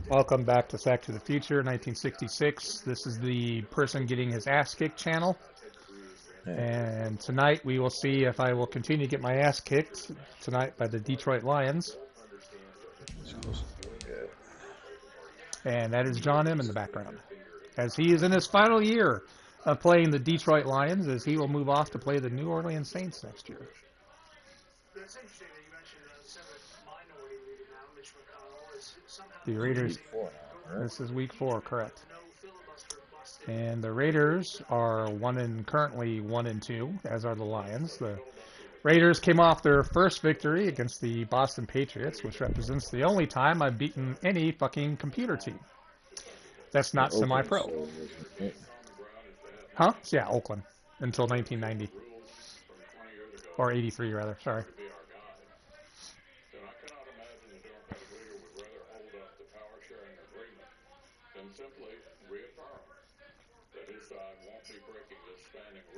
Welcome back to Back to the Future, 1966. This is the person getting his ass kicked channel. And tonight we will see if I will continue to get my ass kicked tonight by the Detroit Lions. And that is John M. in the background, as he is in his final year of playing the Detroit Lions, as he will move off to play the New Orleans Saints next year. That's interesting that you mentioned minority leader now, Mitch McConnell, is somehow the Raiders. This is week 4, correct? And the Raiders are currently 1-2, as are the Lions. The Raiders came off their first victory against the Boston Patriots, which represents the only time I've beaten any fucking computer team. That's not semi-pro. Huh? Yeah, Oakland. Until 1990. Or 83, rather. Sorry.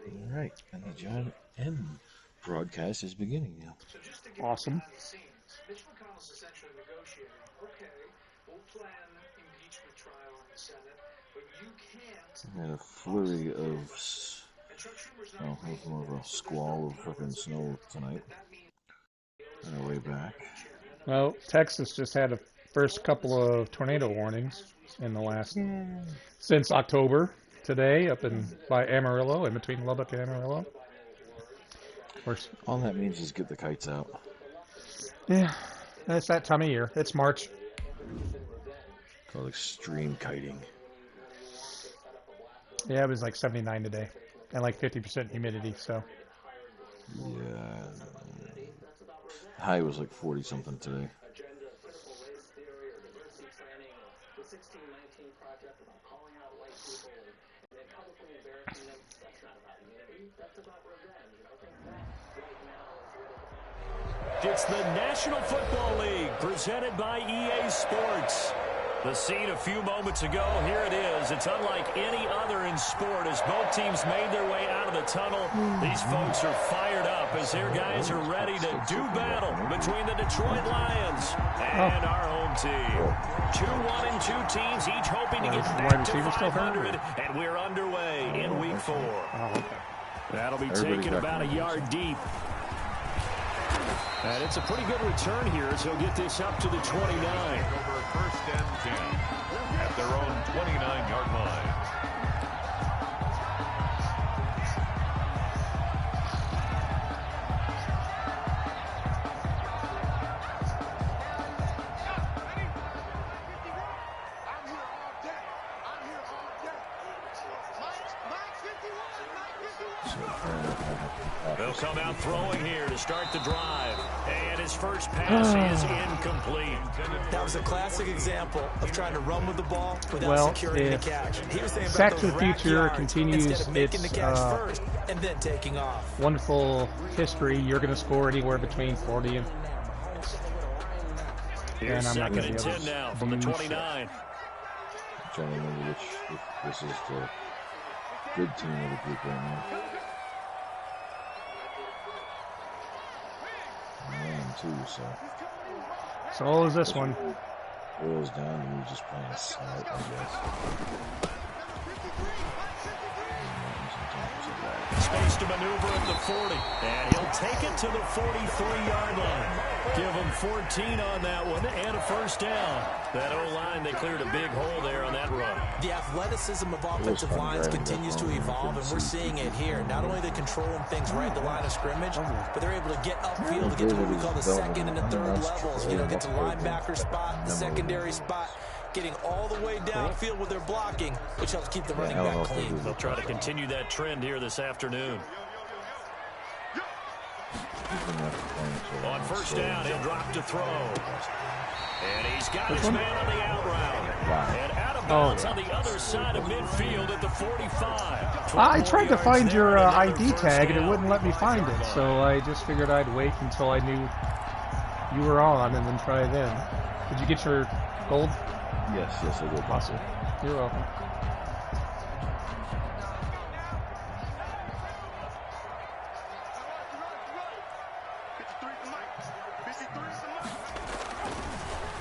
All right, and the John M. broadcast is beginning now. Awesome. Mitch McConnell's essentially negotiating. Okay, we'll plan impeachment trial in the Senate, but you can't. We had a flurry of, well, it was more of a squall of fucking snow tonight. On our way back. Well, Texas just had a first couple of tornado warnings in the last since October. Today, up by Amarillo, in between Lubbock and Amarillo. All that means is get the kites out. Yeah, it's that time of year. It's March. Called extreme kiting. Yeah, it was like 79 today, and like 50% humidity. So. Yeah. High was like 40 something today. It's the National Football League, presented by EA Sports. The scene a few moments ago, here it is. It's unlike any other in sport as both teams made their way out of the tunnel. These folks are fired up as their guys are ready to do battle between the Detroit Lions and our home team. 2 1-2 teams, each hoping to get back to 500, and we're underway in week 4. That'll be taken about a yard deep. And it's a pretty good return here as he'll get this up to the 29. Over first and 10 at their own 29-yard line. They'll come out throwing here to start the drive. And his first pass is incomplete. That was a classic example of trying to run with the ball without securing the catch. He was thinking Back about to the Future continues its first and then taking off. Wonderful history. You're going to score anywhere between 40 and... Here's second and 10 now from the 29. I'm trying to remember which this is the good team of the group right now. 9-2, so is this one. Boils down to me just playing smart, I guess. Space to maneuver at the 40, and he'll take it to the 43-yard line. Give him 14 on that one and a first down. That O-line, they cleared a big hole there on that run. The athleticism of offensive lines continues to evolve, and we're seeing it here. Not only are they controlling things right at the line of scrimmage, but they're able to get upfield to get to what we call the second and the third levels. You know, get to linebacker spot, the secondary spot, getting all the way downfield with their blocking, which helps keep the running back clean. They'll try to continue that trend here this afternoon. On first down, he'll drop to throw. And he's got his man on the out route. And out of bounds on the other side of midfield at the 45. I tried to find your ID tag, and it wouldn't let me find it. So I just figured I'd wait until I knew you were on and then try then. Did you get your gold? Yes, I did. Awesome. You're welcome.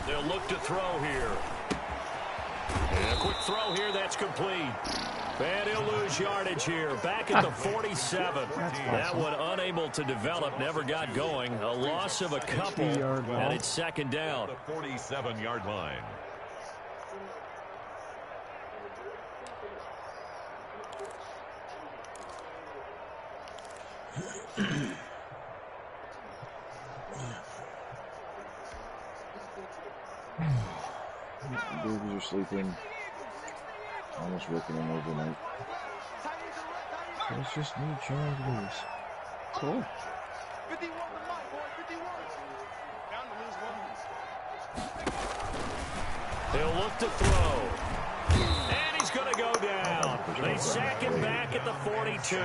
They'll look to throw here. And a quick throw here that's complete. And he'll lose yardage here. Back at the 47. That one unable to develop, never got going. A loss of a couple, and it's second down. The 47-yard line. Babies are sleeping. Almost waking them overnight. But it's just me, Charles Lewis. Cool. He'll look to throw. And he's going to go down. They sack him back at the 42.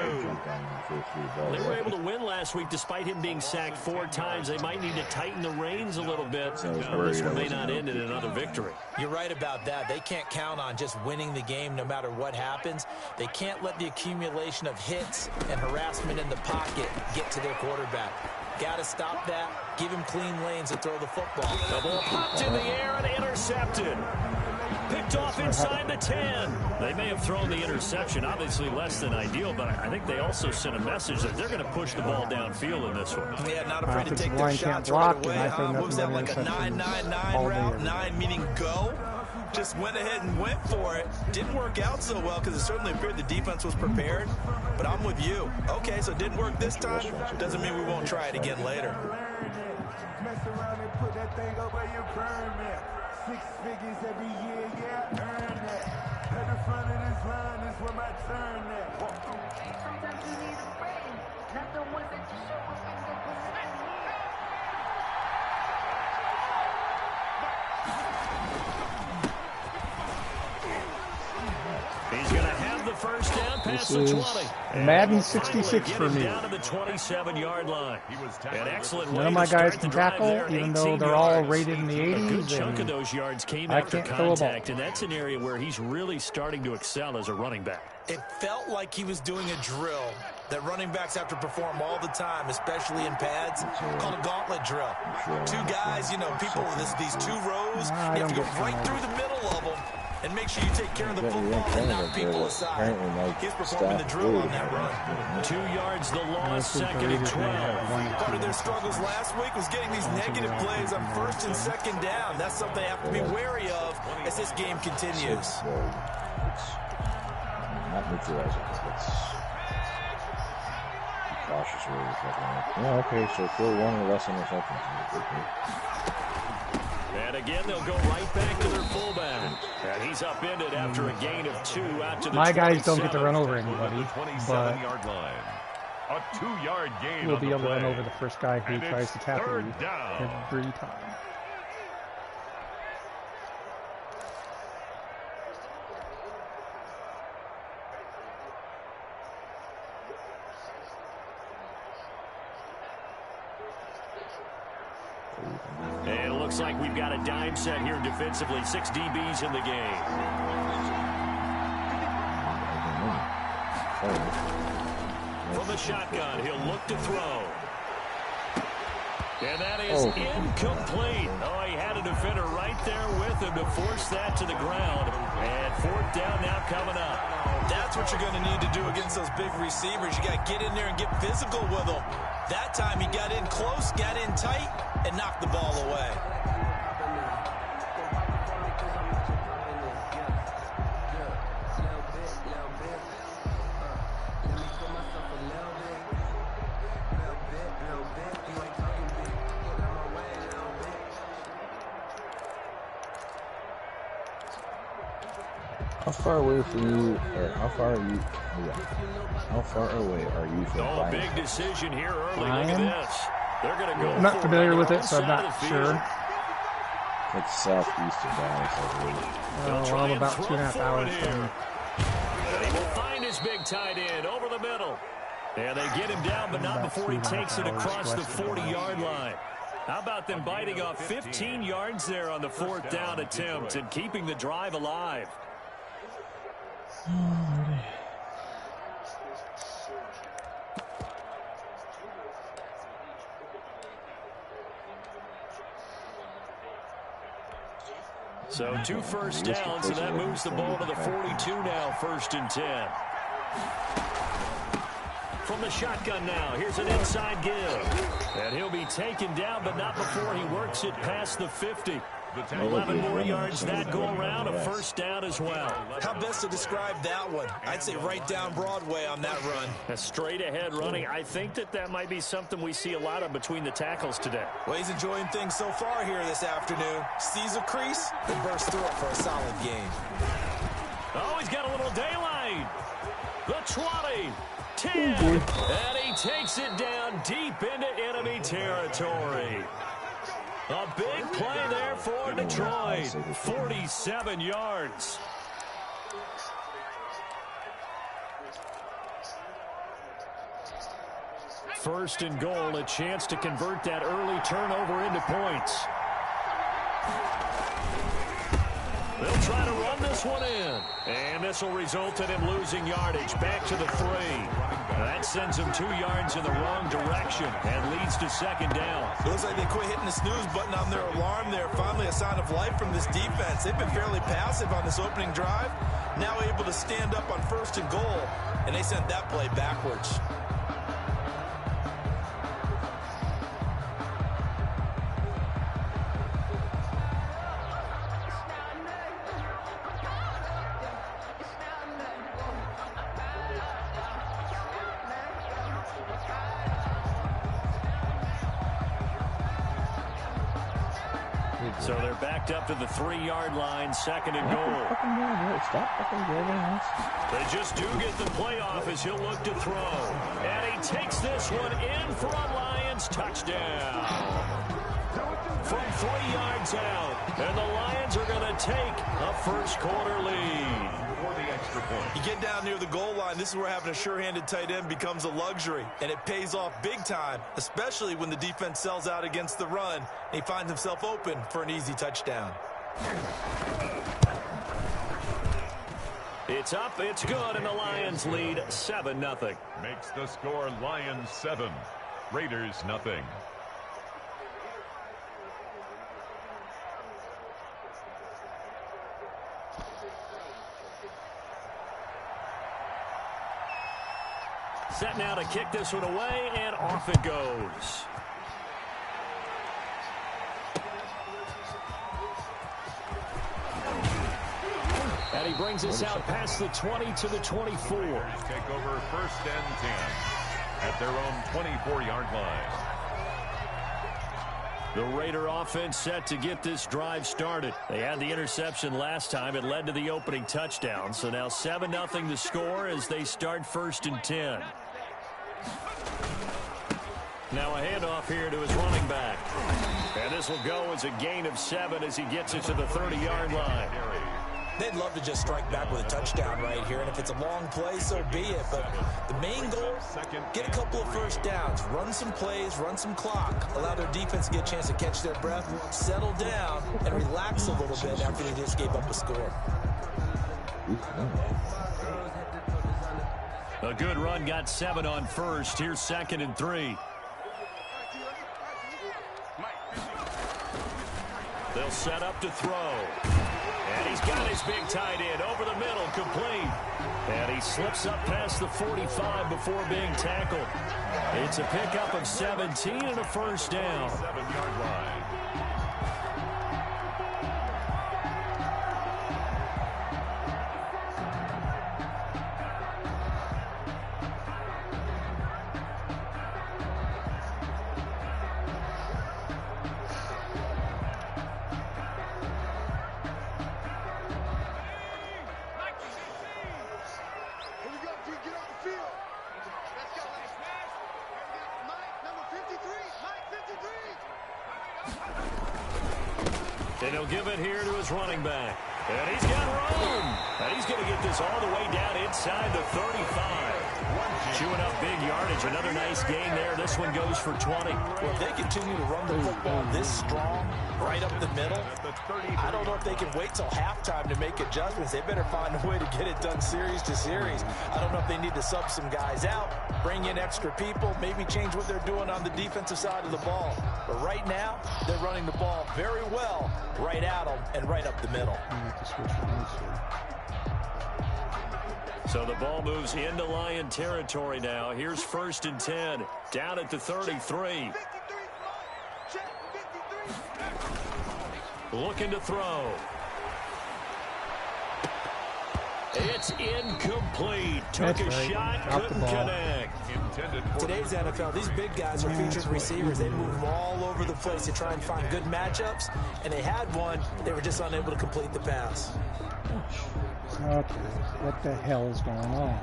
They were able to win last week despite him being sacked 4 times. They might need to tighten the reins a little bit. This one may not end in another victory. You're right about that. They can't count on just winning the game no matter what happens. They can't let the accumulation of hits and harassment in the pocket get to their quarterback. Got to stop that. Give him clean lanes to throw the football. The ball popped in the air and intercepted. Picked off inside the 10. They may have thrown the interception, obviously less than ideal, but I think they also sent a message that they're going to push the ball downfield in this one. Yeah, not afraid to take their shots right away. What was that, like a 9-9-9 route? 9 meaning go? Just went ahead and went for it. Didn't work out so well because it certainly appeared the defense was prepared. But I'm with you. Okay, so it didn't work this time. Doesn't mean we won't try it again later. Mess around and put that thing over your permit. 6 figures every year, yeah, earn that. At the front of this line is where my turn at. Sometimes you need a friend, not the ones that you show up in the position. He's going to have the first down past the 20. Madden 66 for me. Down to the 27-yard line. An excellent way None of my to start guys the can drive tackle, there, even though 18 they're all yards. rated in the 80s. A good chunk of those yards came I after can't throw a ball. contact, and that's an area where he's really starting to excel as a running back. It felt like he was doing a drill that running backs have to perform all the time, especially in pads, called a gauntlet drill. 2 guys, you know, people, these 2 rows, you have to go right through the middle of them and make sure you take care of the football and knock people aside. He's performing the drill on that run. 2 yards the loss, second and 12. Part of their struggles last week was getting these negative plays on 1st and 2nd down. That's something they have to be wary of as this game continues. Not neutralizing, let's be cautious where we're talking. Yeah, okay, so throw 1 or less interceptions. And again, they'll go right back to their fullback. And he's upended after a gain of 2 out to the My guys 27. don't get to run over anybody, but A 2-yard gain. we'll be able to run over the first guy who tries to tackle you down. every time. And it looks like we've got a dime set here defensively. 6 DBs in the game. From the shotgun, he'll look to throw. And that is incomplete. Oh, he had a defender right there with him to force that to the ground. And 4th down now coming up. That's what you're going to need to do against those big receivers. You got to get in there and get physical with them. That time he got in close, got in tight, and knocked the ball away. How far away from you, or how far are you? How far away are you from? Oh, big decision here early. Look at this. They're going to go. I'm not familiar with it, so I'm not sure. It's southeast of Dallas, I believe. Well, I'm about 2.5 hours from. He will find his big tight end over the middle. And they get him down, but not before he takes it across the 40-yard line. How about them biting off 15 yards there on the 4th down attempt and keeping the drive alive? So 2 first downs, and that moves the ball to the 42 now, 1st and 10. From the shotgun now, here's an inside give. And he'll be taken down, but not before he works it past the 50. 11 more yards that go around, a 1st down as well. How best to describe that one? I'd say right down Broadway on that run. A straight ahead running. I think that might be something we see a lot of between the tackles today. Well, he's enjoying things so far here this afternoon. Sees a crease and bursts through it for a solid gain. Oh, he's got a little daylight. The 20, 10, and he takes it down deep into enemy territory. A big play there for Detroit. 47 yards. First and goal, a chance to convert that early turnover into points. They'll try to run this one in. And this will result in him losing yardage. Back to the 3. That sends him 2 yards in the wrong direction and leads to 2nd down. It looks like they quit hitting the snooze button on their alarm there. Finally a sign of life from this defense. They've been fairly passive on this opening drive. Now able to stand up on 1st and goal. And they sent that play backwards. So they're backed up to the 3-yard line, 2nd and goal. They just do get the play off as he'll look to throw. And he takes this one in for a Lions touchdown. From 3 yards out. And the Lions are going to take a 1st quarter lead. You get down near the goal line, this is where having a sure-handed tight end becomes a luxury, and it pays off big time, especially when the defense sells out against the run, and he finds himself open for an easy touchdown. It's up, it's good, and the Lions lead 7-0. Makes the score Lions 7, Raiders 0. Set now to kick this one away, and off it goes. And he brings us out past the 20 to the 24. Take over 1st and 10 at their own 24-yard line. The Raider offense set to get this drive started. They had the interception last time. It led to the opening touchdown. So now 7-0 the score as they start 1st and 10. Now a handoff here to his running back. And this will go as a gain of 7 as he gets it to the 30-yard line. They'd love to just strike back with a touchdown right here, and if it's a long play, so be it. But the main goal, get a couple of 1st downs, run some plays, run some clock, allow their defense to get a chance to catch their breath, settle down, and relax a little bit after they just gave up a score. A good run got 7 on 1st. Here's 2nd and 3. They'll set up to throw. And he's got his big tight end over the middle, complete. And he slips up past the 45 before being tackled. It's a pickup of 17 and a 1st down. 7-yard line. And he'll give it here to his running back. And he's got room. And he's going to get this all the way down inside the 35. Chewing up big yardage. Another nice gain there. This one goes for 20. Well, if they continue to run the football this strong, right up the middle, I don't know if they can wait till halftime to make adjustments. They better find a way to get it done series to series. I don't know if they need to sub some guys out, bring in extra people, maybe change what they're doing on the defensive side of the ball. But right now, they're running the ball very well right at them and right up the middle. So the ball moves into Lion territory now. Here's 1st and 10. Down at the 33. Looking to throw. It's incomplete. Took a shot, couldn't connect. Today's NFL, these big guys are featured receivers. They move all over the place to try and find good matchups, and they had one. They were just unable to complete the pass. Okay, what the hell is going on?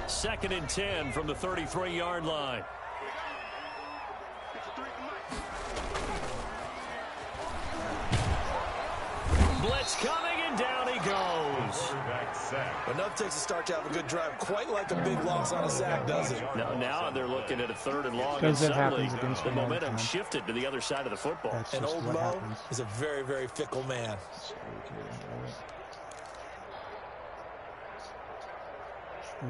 Second and 10 from the 33-yard line. Blitz coming, and down he goes. Enough takes a start to have a good drive. Quite like a big loss on a sack, does it? Now they're looking at a 3rd and long. Because and it suddenly happens against the them all the momentum time. shifted to the other side of the football. That's And just old what Mo happens. is a very, very fickle man.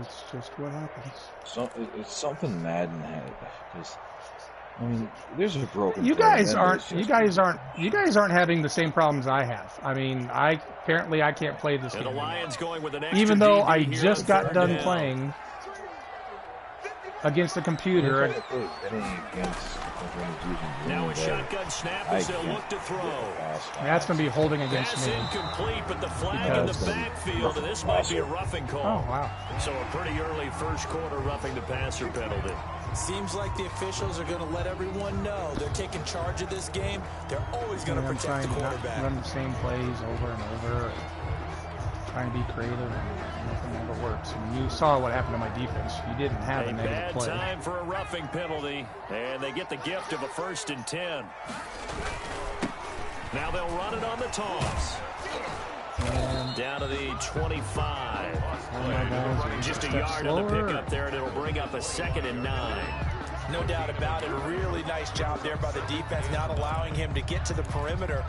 It's just what happens. So it's something Madden had, because I mean, there's a broken. You guys play, aren't having the same problems I have. I mean, apparently I can't play this And game the Lions going with an extra even though DB I here just on got 3rd done down. playing against the computer. Now a shotgun snap as they'll look to throw. That's going to be holding against Pass me. incomplete, but the flag in the Because- backfield, and this might be a roughing call. Oh, wow. So a pretty early first quarter roughing the passer penalty. Seems like the officials are going to let everyone know they're taking charge of this game. They're always going to I'm protect the trying to not quarterback. run the same plays over and over. Trying to be creative, and nothing ever works. And you saw what happened to my defense. You didn't have a A negative bad play. time for a roughing penalty, and they get the gift of a 1st and 10. Now they'll run it on the toss. And Down to the 25. one of my guys are Just a step yard on the slower. pickup there, and it'll bring up a 2nd and 9. No doubt about it. A really nice job there by the defense, not allowing him to get to the perimeter.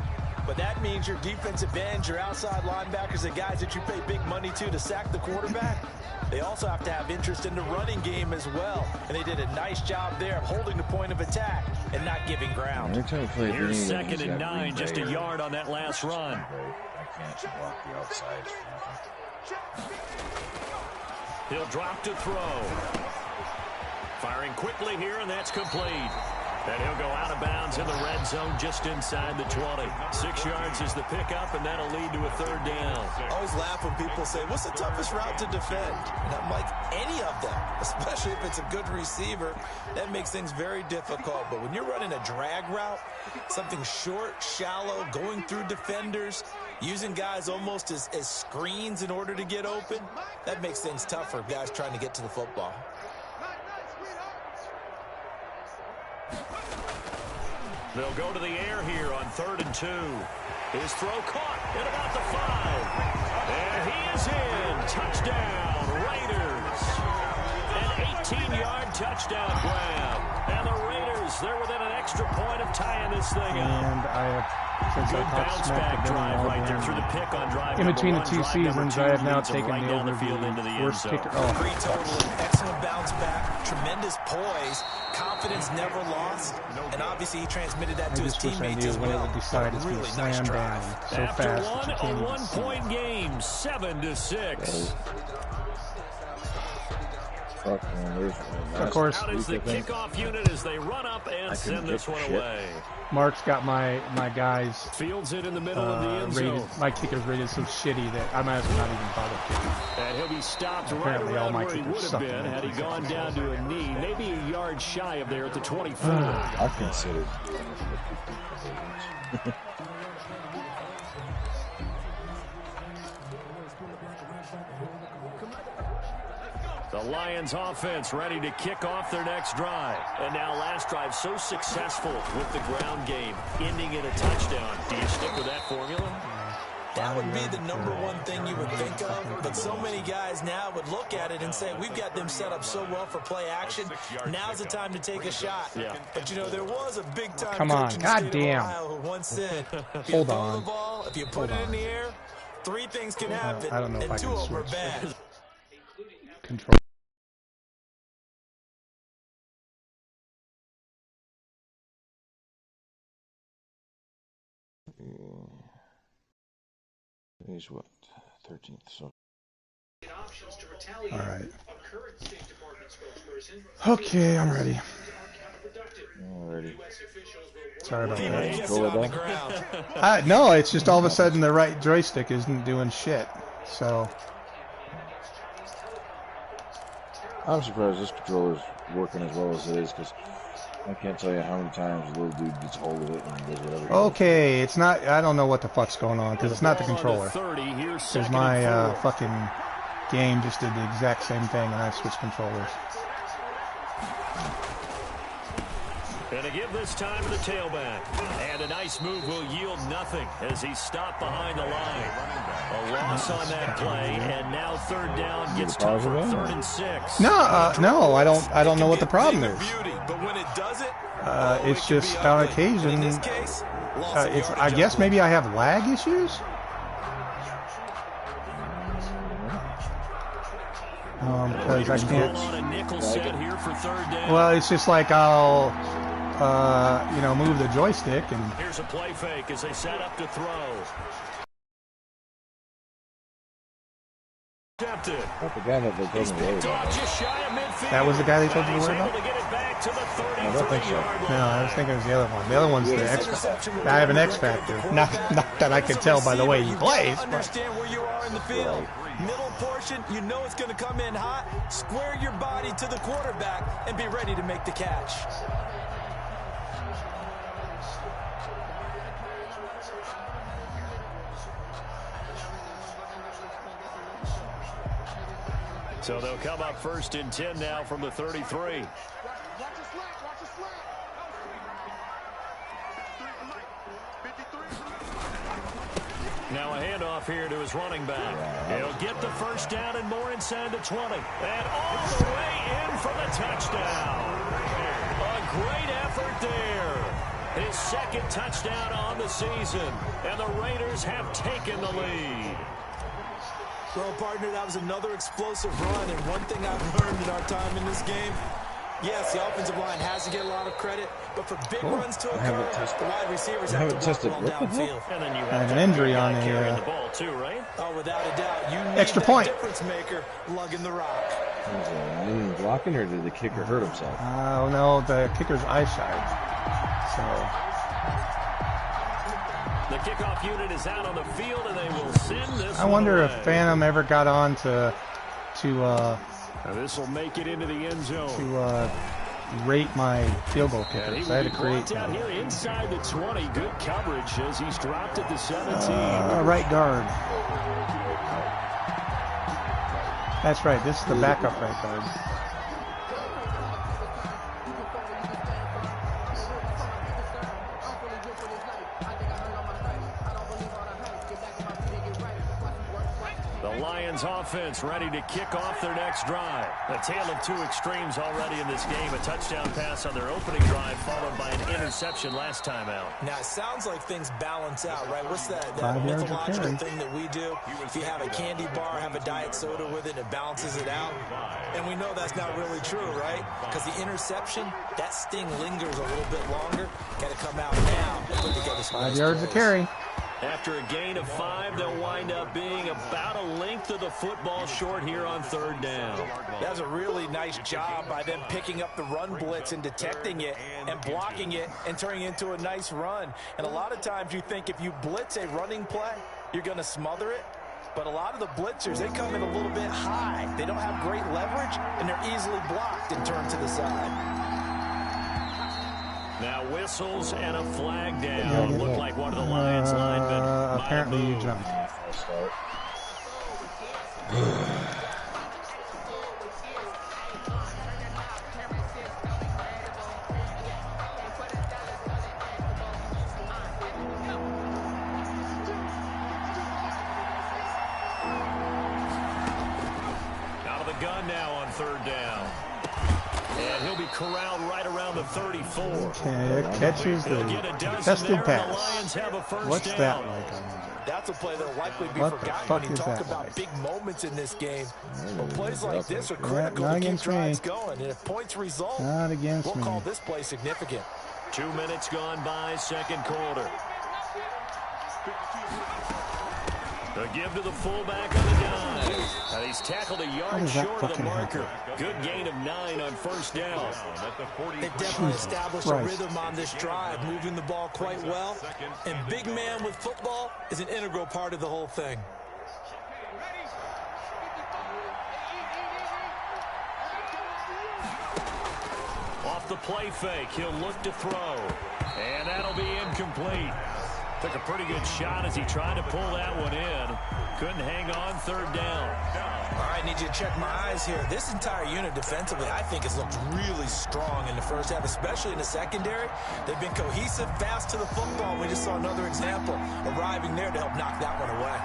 But that means your defensive ends, your outside linebackers, the guys that you pay big money to sack the quarterback, they also have to have interest in the running game as well. And they did a nice job there of holding the point of attack and not giving ground. Here's 2nd and 9, just a yard on that last run. I can't walk the outside. He'll drop to throw. Firing quickly here, and that's complete. And he'll go out of bounds in the red zone just inside the 20. 6 yards is the pickup, and that'll lead to a 3rd down. I always laugh when people say, what's the toughest route to defend? And I'm like, any of them, especially if it's a good receiver. That makes things very difficult. But when you're running a drag route, something short, shallow, going through defenders, using guys almost as screens in order to get open, that makes things tough for guys trying to get to the football. They'll go to the air here on 3rd and 2. His throw caught at about the 5. And he is in. Touchdown, Raiders. An 18-yard touchdown grab. And the Raiders, they're within an extra point of tying this thing up. And since Good I caught bounce smack back the drive right there ball through the down. pick on drive In number between the 1. two Drive number seasons, 2 I have now leads them taken right the down the over field into the end worst zone. kicker. Oh, Great total, excellent bounce back, tremendous poise, confidence never lost, and obviously he transmitted that to I his just wish I teammates knew as when it well. would decide it's going Really to nice slam drive. down so After fast that one, you a can't even see. one-point game, 7-6. Of course, Out is the kickoff unit as they run up and send this one away. Mark's got my guys Fields it in the middle of the end rated. zone. My kicker's rated so shitty that I might as well not even bother kicking. And he'll be stopped right Apparently all around my where he kickers would have suck been in had he it. gone down to a knee, maybe a yard shy of there at the 24. I consider The The Lions offense ready to kick off their next drive. And now last drive so successful with the ground game, ending in a touchdown. Do you stick with that formula? That would be the number one thing you would think of, but so many guys now would look at it and say, we've got them set up so well for play action. Now's the time to take a shot. Yeah. But, you know, there was a big-time Come on, coach in the state of goddamn. Ohio who once said, if you Hold throw on. the ball, if you put it in the air, 3 things can happen, I don't know if I and 2 can of them are switch. bad. Control. He's what, 13th, so. All right. Okay, I'm ready. Alrighty. Sorry about that. Kiss it Control on the it ground. No, it's just all of a sudden the right joystick isn't doing shit. So, I'm surprised this controller's working as well as it is, because I can't tell you how many times the little dude gets hold of it and does whatever he does. okay, it's not, I don't know what the fuck's going on, because it's not the Ball on controller. 30, here's Because second my and 4. fucking game just did the exact same thing, and I switched controllers. And to give this time to the tailback. And a nice move will yield nothing as he's stopped behind the line. A loss on that play, and now third down gets tougher. 3rd and 6. No, no, I don't know what the problem is. Beauty, but when it does it, It's just on occasion. in this case, loss of It's, yardage I guess maybe I have lag issues. Because I Call can't. on a nickel set here for 3rd down. Well, it's just like I'll, move the joystick and. Here's a play fake as they set up to throw. Attempted. Not the guy that they told He's me to worry picked off about. just shy of midfield. That was the guy they told you to He's worry able about? to get it back to the I don't think so. 33-yard line. No, I was thinking it was the other one. The other one's the X. I have an X factor. Not that I could tell by the way he plays. But Understand where you are in the field. Middle portion, you know it's going to come in hot. Square your body to the quarterback and be ready to make the catch. So they'll come up 1st and 10 now from the 33. Now a handoff here to his running back. He'll get the first down and more inside the 20. And all the way in for the touchdown. A great effort there. His 2nd touchdown on the season. And the Raiders have taken the lead. Well, partner, that was another explosive run. And one thing I've learned in our time in this game, yes, the offensive line has to get a lot of credit, but for big runs to occur, the wide receivers have to walk well downfield. And then you I have have an injury on the, carrying the ball too, right? Oh, without a doubt, you need Extra that point. difference maker lugging the rock. Was it blocking, or did the kicker hurt himself? oh no, the kicker's eyesight. So. The kickoff unit is out on the field, and they will send this I wonder one if away. Phantom ever got on to Now this will make it into the end zone. rate my field goal And he kickers. will I had be to create brought down here inside the 20. Good coverage as he's dropped at the 17. right guard. That's right. This is the backup right guard. The Lions offense ready to kick off their next drive. A tale of 2 extremes already in this game. A touchdown pass on their opening drive followed by an interception last time out. Now, it sounds like things balance out, right? What's that 5 yards of mythological carry. thing that we do? If you have a candy bar, have a diet soda with it, it balances it out. And we know that's not really true, right? Because the interception, that sting lingers a little bit longer. Got to come out now and put together some 5 nice yards of plays. carry. After a gain of 5, they'll wind up being about a length of the football short here on 3rd down. That was a really nice job by them picking up the run blitz and detecting it and blocking it and turning it into a nice run. And a lot of times you think if you blitz a running play, you're going to smother it. But a lot of the blitzers, they come in a little bit high. They don't have great leverage, and they're easily blocked and turned to the side. Now whistles and a flag down. Looked like one of the Lions linemen might Apparently have you moved. jumped. now on 3rd down. And he'll be corralled right around the 34. Okay, it catches the contested pass. What's that like? That's a play that'll likely be What the forgotten fuck when you is talk that about like? big moments in this game. But plays like this are Yeah, critical not to keep against me. drives going. And if points result, Not against we'll me. call this play significant. 2 minutes gone by, 2nd quarter. The give to the fullback on the dive. And he's tackled a yard short of the marker. Good gain of 9 on 1st down. They've definitely established a rhythm on this drive, moving the ball quite well. And big man with football is an integral part of the whole thing. Off the play fake, he'll look to throw. And that'll be incomplete. Took a pretty good shot as he tried to pull that one in. Couldn't hang on 3rd down. All right, need you to check my eyes here. This entire unit defensively, I think, has looked really strong in the first half, especially in the secondary. They've been cohesive, fast to the football. We just saw another example arriving there to help knock that one away.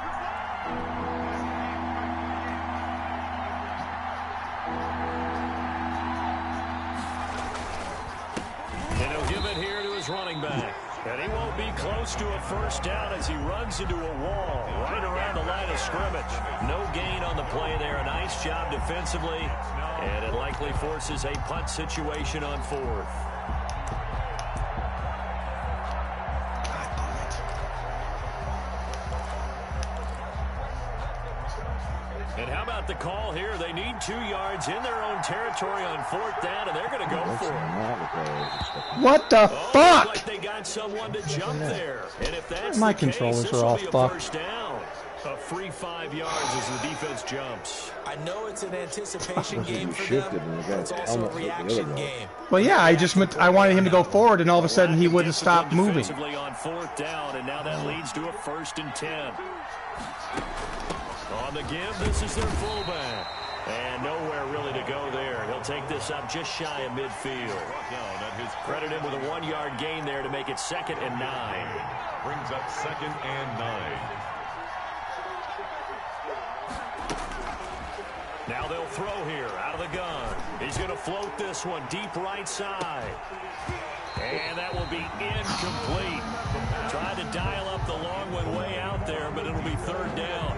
And he'll give it here to his running back. And he won't be close to a 1st down as he runs into a wall right around the line of scrimmage. No gain on the play there. A nice job defensively. And it likely forces a punt situation on 4th. And how about the call here? They need 2 yards in their own territory on 4th down, and they're going to go for it. What the fuck? Like they got someone to jump there. And if that's My the controllers case, are this will off, be a fuck. 1st down. A free 5 yards as the defense jumps. I know it's an anticipation game for them, but it's also a reaction game. Well, yeah, I wanted him to go forward, and all of a sudden he wouldn't stop moving. Defensively on 4th down, and now that leads to a 1st and 10. On the give, this is their fullback. And nowhere really to go there. He'll take this up just shy of midfield. Credit him with a 1-yard gain there to make it 2nd and 9. Brings up 2nd and 9. Now they'll throw here out of the gun. He's going to float this one deep right side. And that will be incomplete. Tried to dial up the long one way out there, but it'll be 3rd down.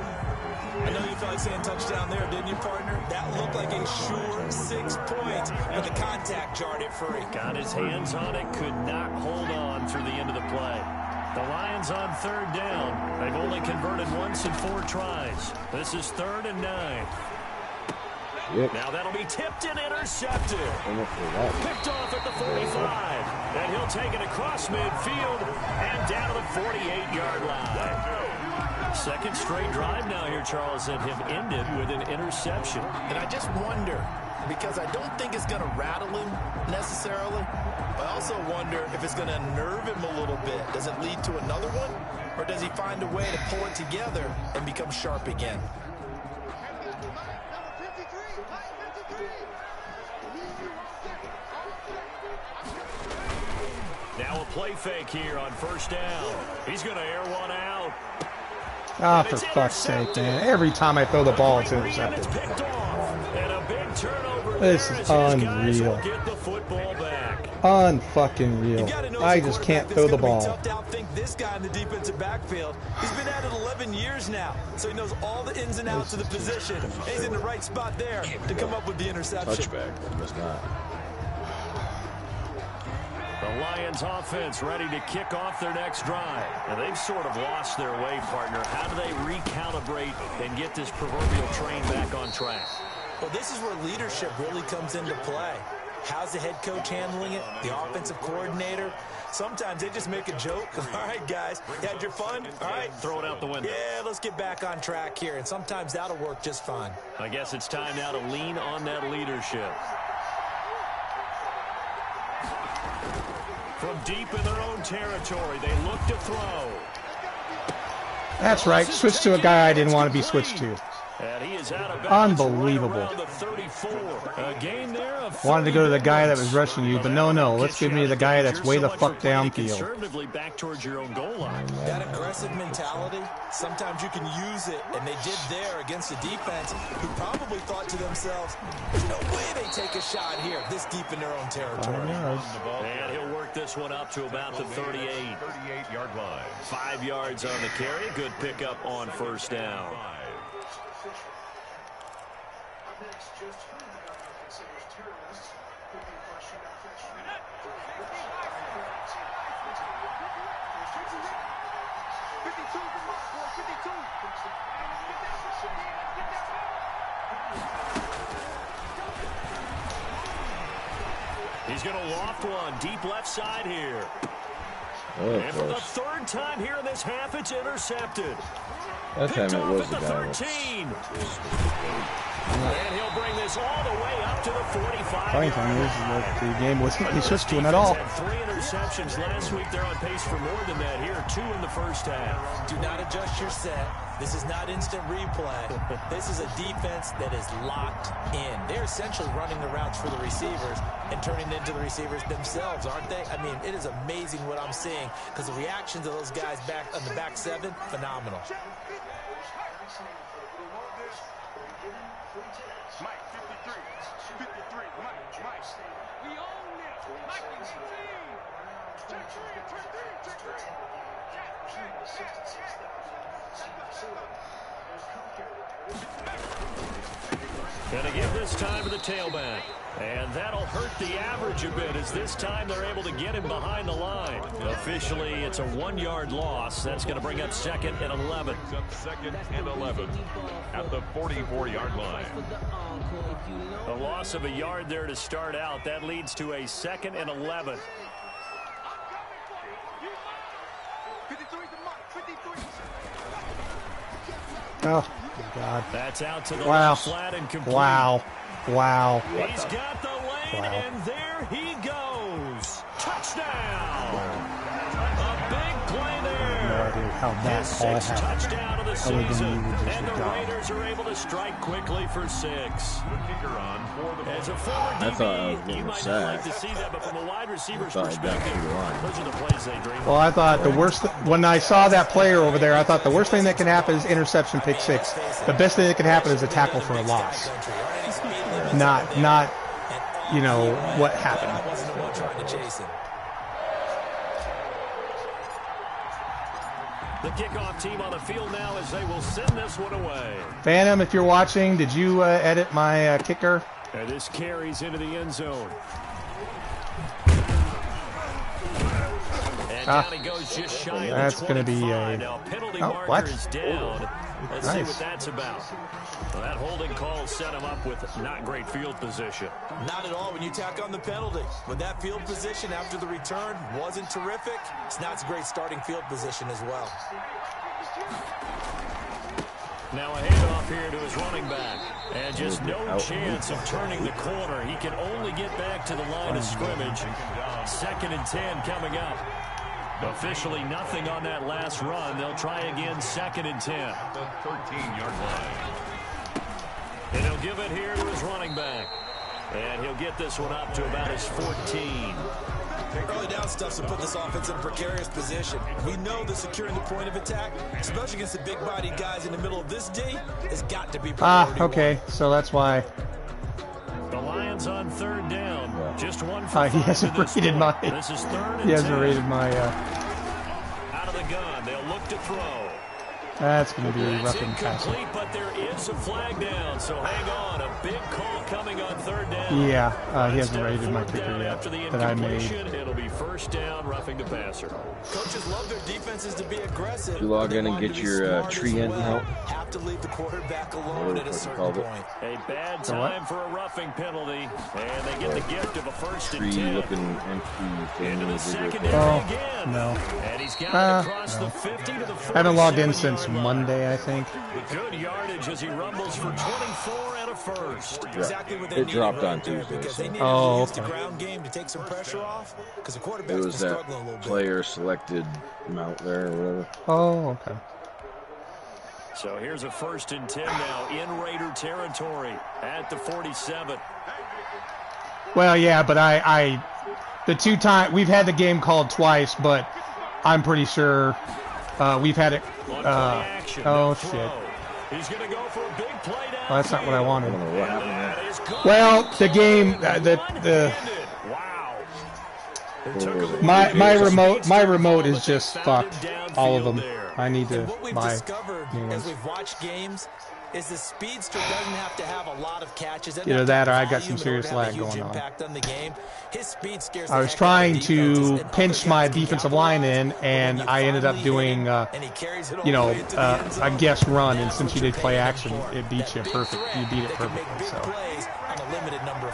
I know you felt like saying touchdown there, didn't you, partner? That looked like a sure 6 points, but the contact jarred it free. Got his hands on it, could not hold on through the end of the play. The Lions on 3rd down. They've only converted once in 4 tries. This is 3rd and 9. Yep. Now that'll be tipped and intercepted. Picked off at the 45. And he'll take it across midfield and down to the 48-yard line. 2nd straight drive now here, Charles, and have ended with an interception. And I just wonder, because I don't think it's going to rattle him necessarily, but I also wonder if it's going to unnerve him a little bit. Does it lead to another one? Or does he find a way to pull it together and become sharp again? Now a play fake here on 1st down. He's going to air one out. Ah, for fuck's sake, man. Every time I throw the ball, it's intercepted. This is unreal. Unfucking real. I just can't throw the ball. Tough to outthink this guy in the defensive backfield. He's been at it 11 years now, so he knows all the ins and outs of the position. And he's in the right spot there to come up with the interception. Touchback. That's not. The Lions offense ready to kick off their next drive. And they've sort of lost their way, partner. How do they recalibrate and get this proverbial train back on track? Well, this is where leadership really comes into play. How's the head coach handling it? The offensive coordinator? Sometimes they just make a joke. All right, guys, you had your fun? All right. Throw it out the window. Yeah, let's get back on track here. And sometimes that'll work just fine. I guess it's time now to lean on that leadership. From deep in their own territory, they look to throw. That's right. Switch to a guy I didn't want to be switched to. And he is out of bounds. Unbelievable. Right around the 34. A gain there of Wanted to go to the guy that was yards. rushing you, but no. Let's give me the guy that's way the fuck downfield. Conservatively back towards your own goal line. That aggressive mentality, sometimes you can use it, and they did there against a defense who probably thought to themselves, there's no way they take a shot here this deep in their own territory. And he'll work this one up to about the 38-yard line. 5 yards on the carry. Good pickup on first down. Next, just who the government considers terrorists could be a question of affection. He's going to loft one deep left side here. Oh, And for the third time here in this half, it's intercepted. that time Picked it off was at the the guy. 13. And he'll bring this all the way up to the 45. Funny thing is that the game wasn't really switched to him at all. Had 3 interceptions last week. They're on pace for more than that here. 2 in the first half. Do not adjust your set. This is not instant replay. This is a defense that is locked in. They're essentially running the routes for the receivers and turning it into the receivers themselves, aren't they? I mean, it is amazing what I'm seeing because the reactions of those guys back on the back 7, phenomenal. Mike, 53. 53. Mike. We own this. Mike, you can see. Check 3. Gonna give this time to the tailback. And that'll hurt the average a bit as this time they're able to get him behind the line. Officially, it's a 1-yard loss. That's going to bring up 2nd and 11. Up 2nd and 11 at the 44-yard line. A loss of a yard there to start out. That leads to a 2nd and 11. 53 to Mike. 53. Oh, my God. That's out to the Wow. left flat and complete. Wow. He's got the lane, and there he goes. Touchdown. A big play there. No idea how that His all 6th happened. touchdown of the Other than season. you would just And the be gone. Raiders are able to strike quickly for 6. The kicker on for the As a former I thought I was DB, getting you might not sacked. like to see that, but from a wide receiver's I thought I got perspective, through the line. those are the plays they dream of. Well, I thought the worst, when I saw that player over there, I thought the worst thing that can happen is interception, pick 6. The best thing that can happen is a tackle for a loss. Not, you know, what happened. I wasn't the one trying to chase him. The kickoff team on the field now as they will send this one away. Phantom, if you're watching, did you edit my kicker? And this carries into the end zone. And down he goes just shy of That's the going to 25. be a... Now, penalty Oh, marker what? is down. Let's see Nice. what that's about. Well, that holding call set him up with not great field position. Not at all when you tack on the penalty. When that field position after the return wasn't terrific, it's not a great starting field position as well. Now a handoff here to his running back. And just no chance of turning the corner. He can only get back to the line of scrimmage. 2nd and 10 coming up. Officially nothing on that last run. They'll try again 2nd and 10. The 13-yard line. And he'll give it here to his running back. And he'll get this one up to about his 14. Early down stuff's to put this offense in a precarious position. We know that securing the point of attack, especially against the big-bodied guys in the middle of this D, has got to be priority okay, one. so that's why. The Lions on 3rd down. Just 1 for 5 He hasn't to this rated point. my... This is 3rd and He hasn't 10. rated my... Out of the gun. They'll look to throw. That's going to be That's rough and passing. incomplete, but there is a flag down, so hang on. A big call coming on 3rd down. Yeah, he hasn't Instead of rated my 4th kicker down yet after the that I made. incompletion, it'll be 1st down, roughing the passer. Coaches love their defenses to be aggressive. You log but they in and want to get be your smart tree as in well. help. Have to leave the quarterback alone at a certain called it. point. A bad The what? time for a roughing penalty, and they get the gift of a 1st and 10. Tree-looking empty thing. Into the with secondary your- again. no. And he's got it across no. the 50 to the 47. I haven't logged in since Monday, I think. Good yardage as he rumbles for 24 and a 1st. Exactly what they It needed dropped right on there, Tuesday, because so. they needed Oh, to use the okay. ground game to take some pressure off because the It quarterback's been was that struggling a little bit. player selected mount there or whatever. Oh, okay. So here's a 1st and 10 now in Raider territory at the 47. Well, yeah, but the 2 times we've had the game called twice, but I'm pretty sure we've had it. Oh shit! He's going to go for a big play down. Well, that's not what I wanted. Well, the game, my remote is just fucked. All of them. I need to buy new ones. As we've watched games, is the speedster doesn't have to have a lot of catches. Either that or I got some serious lag going on. His speed scares I was trying to pinch my defensive line in, and I ended up doing, a guess run. And since you did play action, it beats you perfect. You beat it perfectly. So,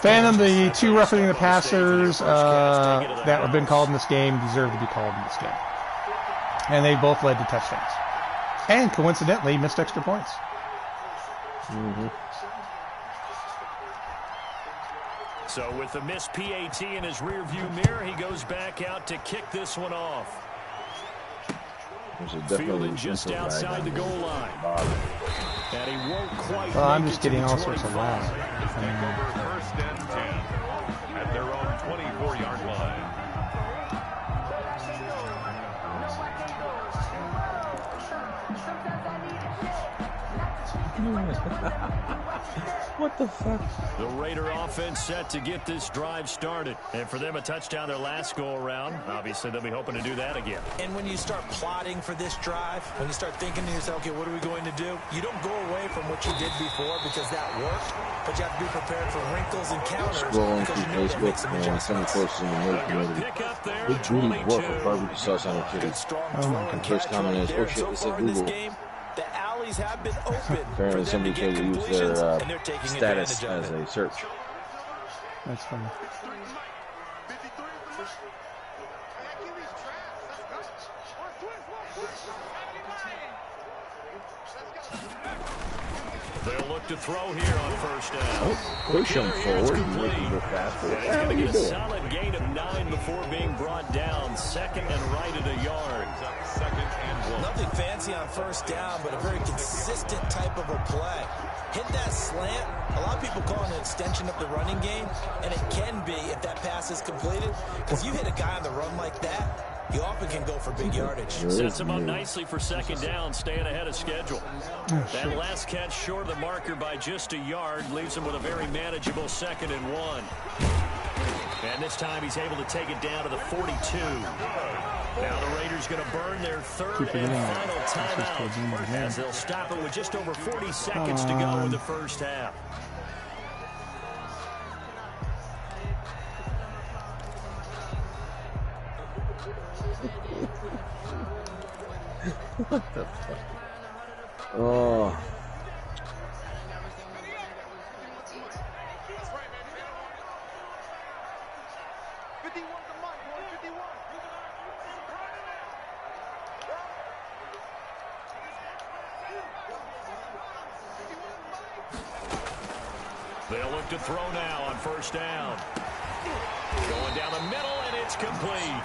Phantom, the 2 roughing the passers that have been called in this game deserve to be called in this game, and they both led to touchdowns, and coincidentally missed extra points. Mm-hmm. So with the missed PAT in his rearview mirror, he goes back out to kick this one off. Fielding just outside the goal line. And he won't quite. Well, I'm just getting all sorts of lag. First and 10 at their own 24-yard line. What the fuck? The Raider offense set to get this drive started. And for them, a touchdown their last go-around. Obviously, they'll be hoping to do that again. And when you start plotting for this drive, when you start thinking to yourself, okay, what are we going to do? You don't go away from what you did before because that worked, but you have to be prepared for wrinkles and counters. Scrolling through Facebook, and somebody posted in the news community. Good booty work for barbecue sauce on a kitty. The first comment is, oh shit, this is Google. The alleys have been open. Apparently somebody tried to use their status as a search. That's funny. They'll look to throw here on first down. Oh, push him forward. Go faster. He's going to get a solid gain of 9 before being brought down. 2nd and right at a yard. 2nd and 1. Nothing fancy on first down, but a very consistent type of a play. Hit that slant. A lot of people call it an extension of the running game, and it can be if that pass is completed. Because you hit a guy on the run like that, you often can go for big yardage. Sets him up nicely for 2nd down, staying ahead of schedule. That last catch short of the marker by just a yard leaves him with a very manageable 2nd and 1. And this time he's able to take it down to the 42. Now the Raiders going to burn their 3rd and final timeout as they'll stop it with just over 40 seconds to go in the first half. What the fuck? Oh. They'll look to throw now on first down. Going down the middle, and it's complete.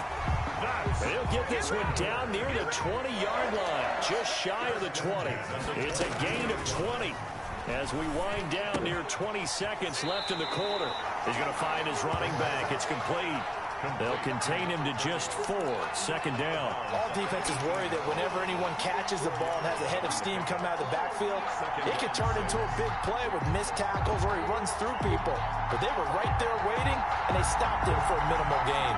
They'll get this one down near the 20-yard line, just shy of the 20. It's a gain of 20 as we wind down near 20 seconds left in the quarter. He's going to find his running back. It's complete. They'll contain him to just 4. 2nd down. All defenses worry that whenever anyone catches the ball and has a head of steam come out of the backfield, it can turn into a big play with missed tackles or he runs through people. But they were right there waiting, and they stopped him for a minimal gain.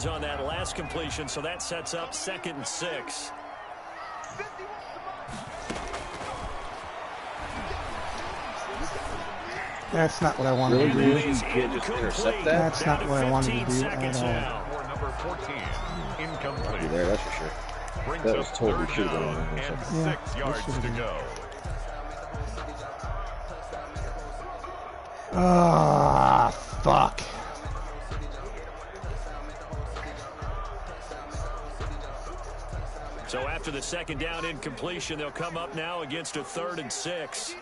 On that last completion, so that sets up 2nd and 6. That's not what I wanted to do. Intercept that? That's not what I wanted to do at For number 14, incomplete. Be there, that's for sure. Brings That was up totally 3rd shooting down on and Yeah, 6 yards to go. Ah, fuck. So after the 2nd down incompletion, they'll come up now against a 3rd and 6.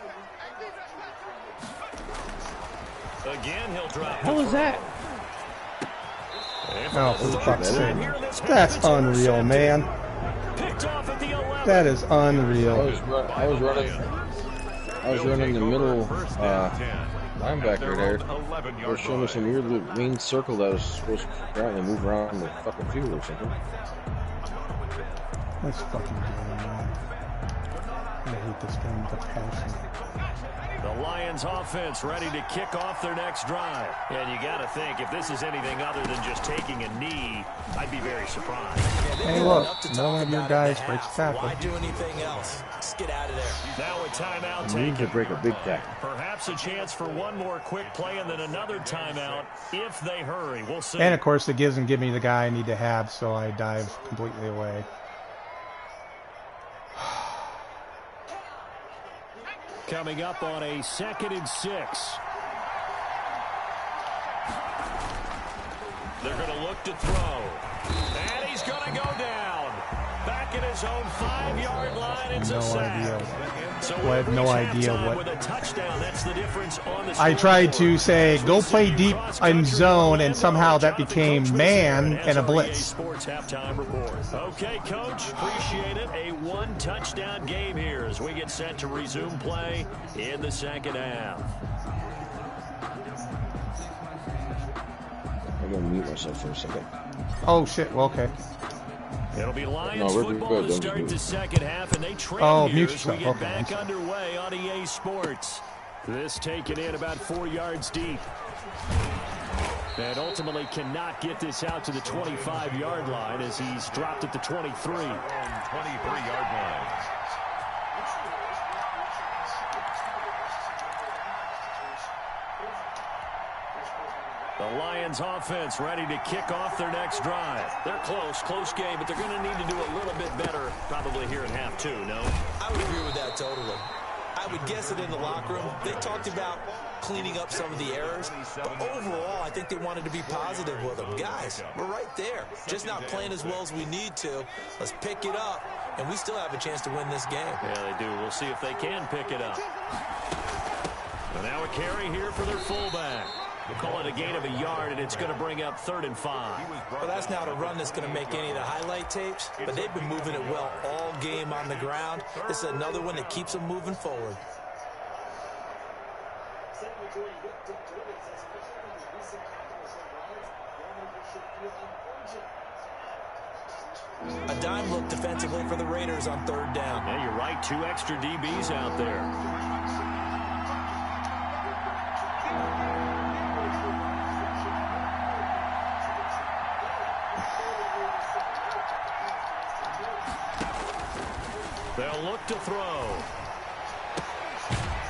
Again, he'll drop. How was that? Oh, for fuck's sake. That's unreal, man. That is unreal. I was running the middle linebacker there. They were showing me some weird little green circle that was supposed to apparently move around the fucking field or something. Let's fucking do it, man. I hate this game with a passion. The Lions offense ready to kick off their next drive. And you got to think, if this is anything other than just taking a knee, I'd be very surprised. Hey, look, no one of your guys breaks tackle. Why do anything else? Just get out of there. Now a timeout We need to taken. break a big tackle. Perhaps a chance for one more quick play and then another timeout if they hurry. We'll see. And, of course, it doesn't give me the guy I need to have, so I dive completely away. Coming up on a 2nd and 6. They're going to look to throw. And he's going to go down. Back at his own 5-yard line. It's a sack. So I have no idea what. with a touchdown. That's the difference on the I tried to scoreboard. say, go play deep in zone, and somehow that became man and a blitz. Sports halftime report. Okay, Coach, appreciate it. A 1-touchdown game here as we get set to resume play in the second half. I'm going to mute myself for a second. Oh, shit. Well, okay. It'll be Lions we're football good. to Don't start mute. the second half, and they trail Oh, here mute as yourself. we get Okay, I'm back sorry. underway on EA Sports. This taken in about 4 yards deep. And ultimately cannot get this out to the 25-yard line as he's dropped at the 23. 23-yard line. The Lions offense ready to kick off their next drive. They're close game, but they're going to need to do a little bit better probably here in half 2, no? I would agree with that totally. I would guess it in the locker room. They talked about cleaning up some of the errors, but overall, I think they wanted to be positive with them. Guys, we're right there. Just not playing as well as we need to. Let's pick it up, and we still have a chance to win this game. Yeah, they do. We'll see if they can pick it up. And now a carry here for their fullback. We'll call it a gain of a yard, and it's going to bring up 3rd and 5. Well, that's not a run that's going to make any of the highlight tapes, but they've been moving it well all game on the ground. This is another one that keeps them moving forward. A dime look defensively for the Raiders on 3rd down. Yeah, you're right. 2 extra DBs out there. They'll look to throw.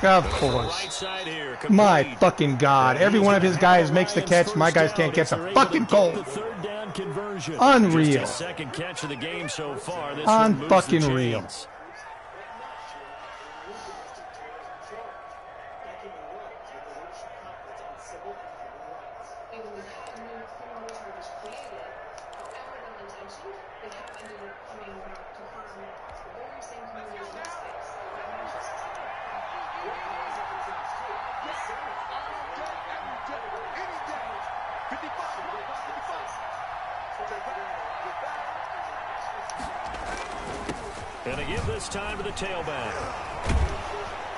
Of Right course. side here, My complete. fucking God. Every one of his guys makes the catch. My guys can't get the fucking goal. The 3rd down conversion. Unreal. Just his 2nd catch of the game so far. This one moves the Unfucking real. chains. And they give this time to the tailback.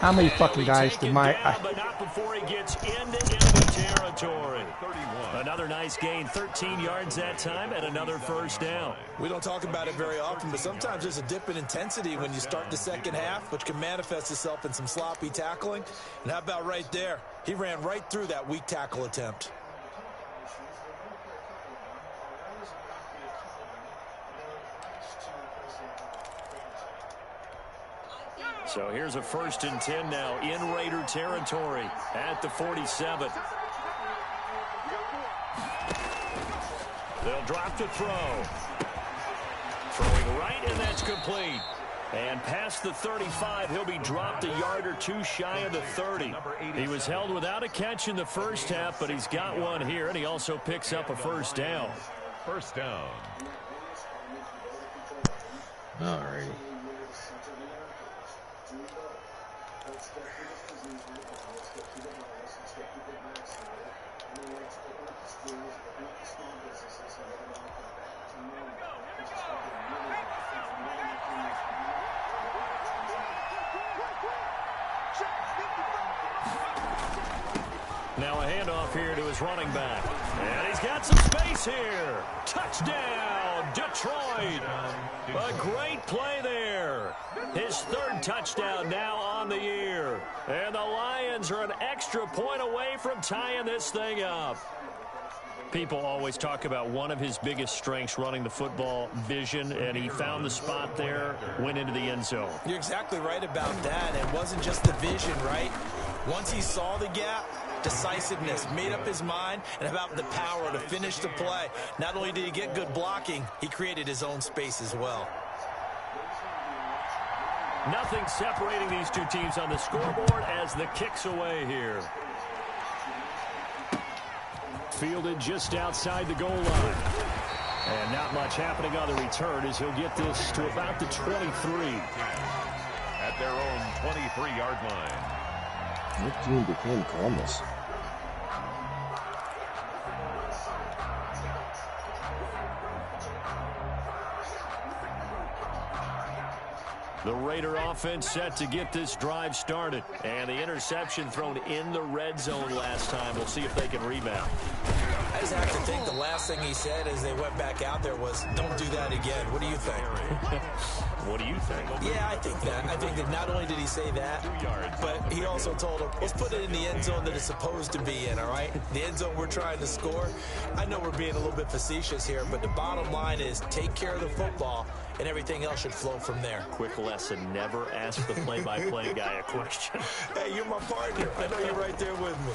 How many fucking guys did my... But not before he gets into enemy territory. Another nice gain, 13 yards that time, and another 1st down. We don't talk about it very often, but sometimes there's a dip in intensity when you start the second half, which can manifest itself in some sloppy tackling. And how about right there? He ran right through that weak tackle attempt. So here's a 1st and 10 now in Raider territory at the 47. They'll drop to throw. Throwing right, and that's complete. And past the 35, he'll be dropped a yard or 2 shy of the 30. He was held without a catch in the 1st half, but he's got one here, and he also picks up a 1st down. 1st down. All right. Now a handoff here to his running back. And he's got some space here. Touchdown, Detroit. A great play there. His third touchdown now on the year. And the Lions are an extra point away from tying this thing up. People always talk about one of his biggest strengths running the football, vision, and he found the spot there, went into the end zone. You're exactly right about that. It wasn't just the vision, right? Once he saw the gap, decisiveness, made up his mind, and about the power to finish the play. Not only did he get good blocking, he created his own space as well. Nothing separating these two teams on the scoreboard as the kick's away here. Fielded just outside the goal line. And not much happening on the return as he'll get this to about the 23. At their own 23-yard line. What team became Columbus? The Raider offense set to get this drive started. And the interception thrown in the red zone last time. We'll see if they can rebound. I just have to think the last thing he said as they went back out there was, don't do that again. What do you think? What do you think? Yeah, I think that. I think that not only did he say that, but he also told him, let's put it in the end zone that it's supposed to be in, all right? The end zone we're trying to score. I know we're being a little bit facetious here, but the bottom line is take care of the football, and everything else should flow from there. Quick lesson, never ask the play-by-play guy a question. Hey, you're my partner. I know you're right there with me.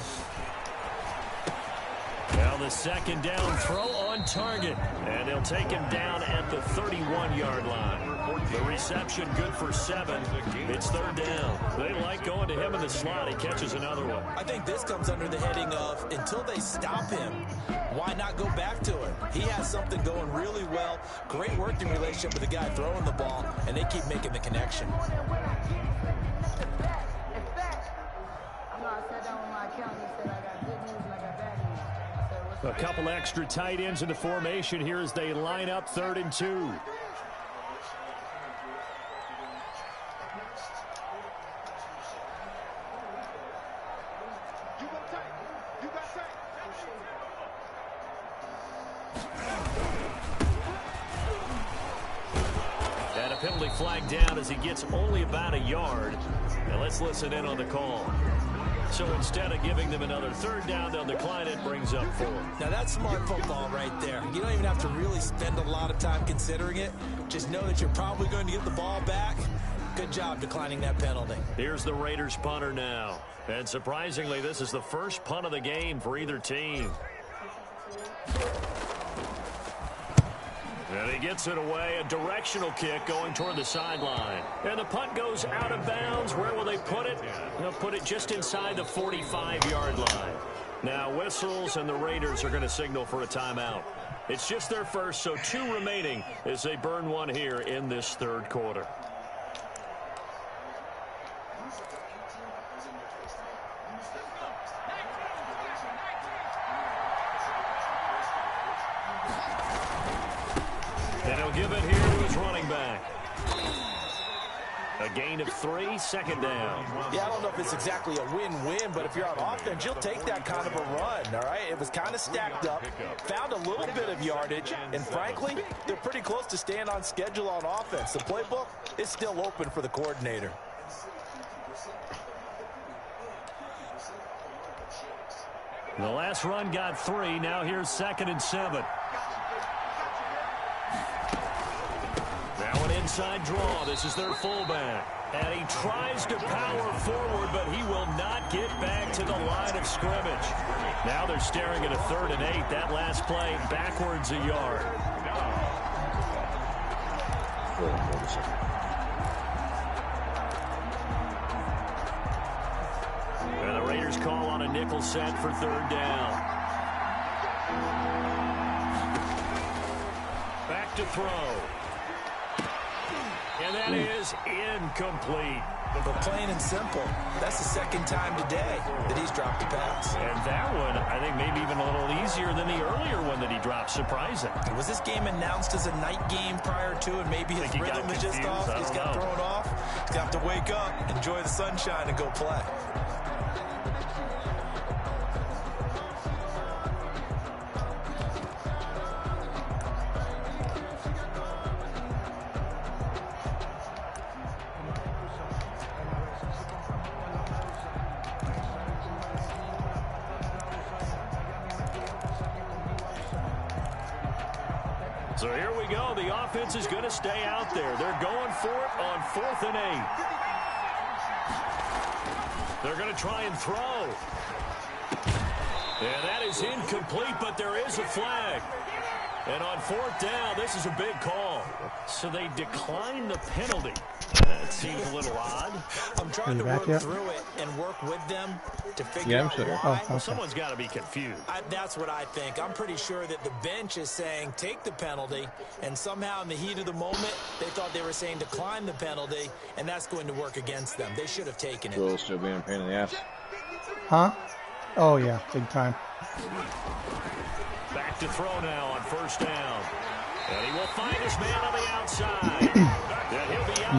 Now the second down throw on target. And they'll take him down at the 31-yard line. The reception good for 7. It's third down. They like going to him in the slot. He catches another one. I think this comes under the heading of until they stop him, why not go back to it? He has something going really well. Great working relationship with the guy throwing the ball, and they keep making the connection. A couple extra tight ends in the formation here as they line up 3rd and 2. And a penalty flag down as he gets only about a yard. Now let's listen in on the call. So instead of giving them another 3rd down, they'll decline it, brings up 4. Now that's smart football right there. You don't even have to really spend a lot of time considering it. Just know that you're probably going to get the ball back. Good job declining that penalty. Here's the Raiders punter now. And surprisingly, this is the first punt of the game for either team. And he gets it away, a directional kick going toward the sideline. And the punt goes out of bounds. Where will they put it? They'll put it just inside the 45-yard line. Now whistles, and the Raiders are going to signal for a timeout. It's just their first, so 2 remaining as they burn one here in this 3rd quarter. And he'll give it here to his running back. A gain of 3, 2nd down. Yeah, I don't know if it's exactly a win-win, but if you're on offense, you'll take that kind of a run, all right? It was kind of stacked up, found a little bit of yardage, and frankly, they're pretty close to staying on schedule on offense. The playbook is still open for the coordinator. The last run got 3. Now here's 2nd and 7. Now an inside draw. This is their fullback. And he tries to power forward, but he will not get back to the line of scrimmage. Now they're staring at a 3rd and 8. That last play backwards a yard. And the Raiders call on a nickel set for 3rd down. Back to throw. And that is incomplete. But plain and simple, that's the second time today that he's dropped a pass. And that one, I think, maybe even a little easier than the earlier one that he dropped. Surprising. Was this game announced as a night game prior to, and maybe his rhythm is just off? He's got thrown off. He's got to wake up, enjoy the sunshine, and go play. So here we go. The offense is going to stay out there. They're going for it on 4th and 8. They're going to try and throw. And that is incomplete, but there is a flag. And on 4th down, this is a big call. So they decline the penalty. That seems a little odd. I'm trying to work through it and work with them to figure out why. Well, someone's got to be confused. That's what I think. I'm pretty sure that the bench is saying take the penalty, and somehow in the heat of the moment, they thought they were saying decline the penalty, and that's going to work against them. They should have taken it. Will still being a pain in the ass. Huh? Oh, yeah, big time. Back to throw now on 1st down. And he will find his man on the outside.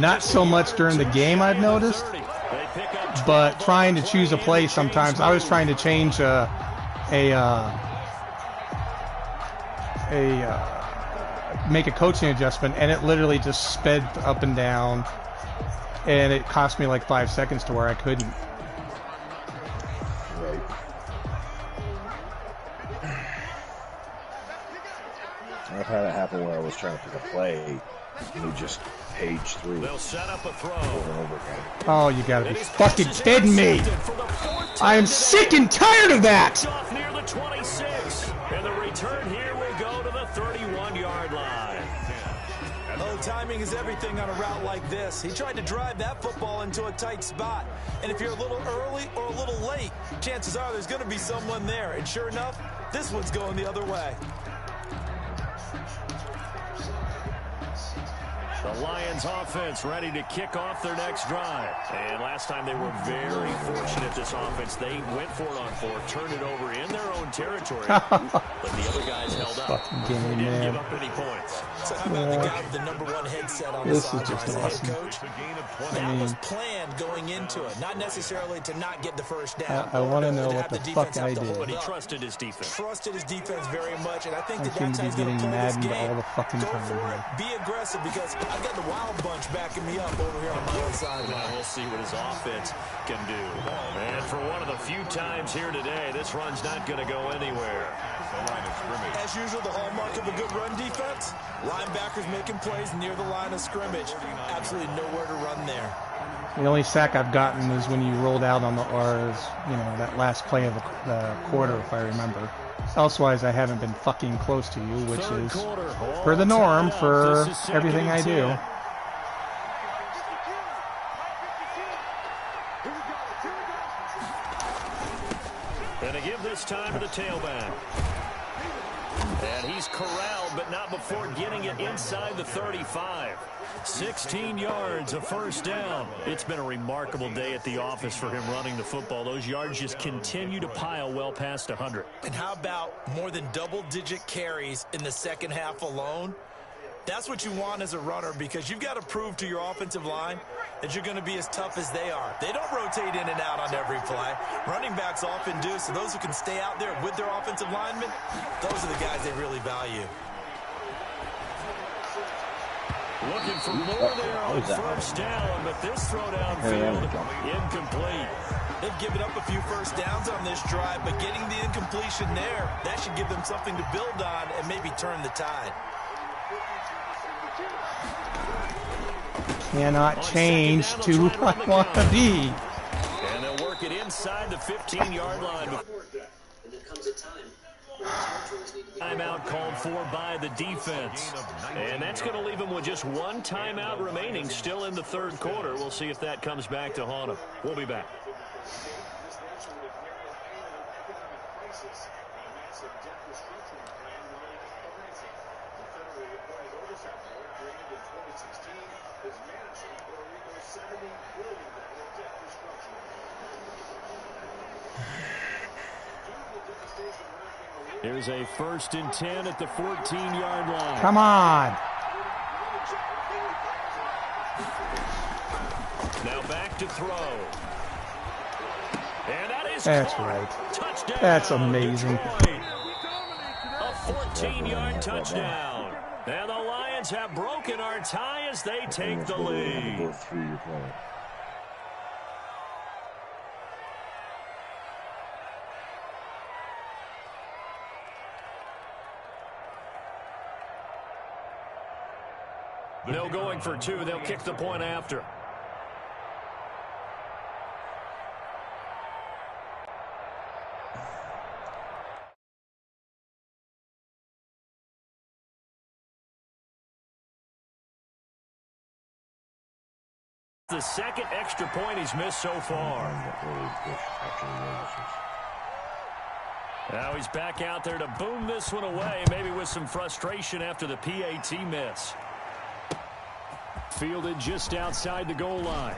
Not so much during the game, I've noticed, but trying to choose a play sometimes. I was trying to change make a coaching adjustment, and it literally just sped up and down, and it cost me like 5 seconds to where I couldn't. Right. I've had it happen where I was trying to pick a play, and you just page through. They'll set up a throw. Over and over again. Oh, you gotta be fucking kidding me! I am sick and tired of that! Off near the 26, and the return here will go to the 31-yard line. Oh, timing is everything on a route like this. He tried to drive that football into a tight spot. And if you're a little early or a little late, chances are there's going to be someone there. And sure enough, this one's going the other way. The Lions offense ready to kick off their next drive. And last time they were very fortunate, this offense. They went for it on 4th, turned it over in their own territory. But the other guys held up. They didn't give up any points. So how about the guy with the #1 headset on This the is just sideline? awesome. Coach, that was planned going into it. Not necessarily to not get the first down. I want to know to what have the defense fuck I have to did. hold But he up. trusted his defense. Trusted his defense very much, and I think I that seem that's to how be he's going to getting play this maddened game. all the fucking Go time, for man. it. Be aggressive, because I've got the wild bunch backing me up over here on my own sideline. Well, we'll see what his offense can do. And for one of the few times here today, this run's not going to go anywhere. As usual, the hallmark of a good run defense, linebackers making plays near the line of scrimmage. Absolutely nowhere to run there. The only sack I've gotten is when you rolled out on the R's, you know, that last play of the quarter, if I remember. Elsewise, I haven't been fucking close to you, which is for the norm for everything I do. And to give this time to the tailback. And he's corralled, but not before getting it inside the 35. 16 yards, a 1st down. It's been a remarkable day at the office for him running the football. Those yards just continue to pile well past 100. And how about more than double-digit carries in the second half alone? That's what you want as a runner, because you've got to prove to your offensive line that you're going to be as tough as they are. They don't rotate in and out on every play. Running backs often do, so those who can stay out there with their offensive linemen, those are the guys they really value. Looking for more there on 1st down, but this throw downfield, incomplete. They've given up a few 1st downs on this drive, but getting the incompletion there, that should give them something to build on and maybe turn the tide. Cannot change to who I want to be. And they'll work it inside the 15-yard line. Timeout called for by the defense. And that's going to leave them with just one timeout remaining still in the 3rd quarter. We'll see if that comes back to haunt them. We'll be back. His man Here's a 1st and 10 at the 14-yard line. Come on. Now back to throw. And that is That's caught. right. Touchdown. That's amazing. Detroit. A 14-yard touchdown. And the Lions have broken our tie as they take the lead. No going for 2. They'll kick the point after. The second extra point he's missed so far. Now he's back out there to boom this one away, maybe with some frustration after the PAT miss. Fielded just outside the goal line.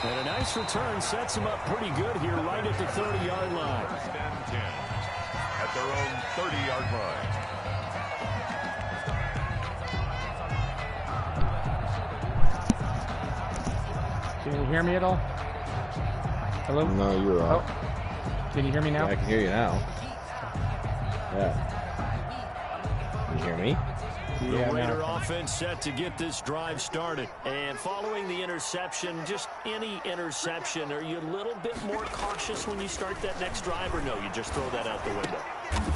And a nice return sets him up pretty good here right at the 30-yard line. 1st and 10 at their own 30-yard line. Can you hear me at all? Hello? No, you're Oh. right. Can you hear me now? Yeah, I can hear you now. Yeah. Can you hear me? The Yeah, Raider no. offense set to get this drive started. And following the interception, just any interception, are you a little bit more cautious when you start that next drive, or no, you just throw that out the window?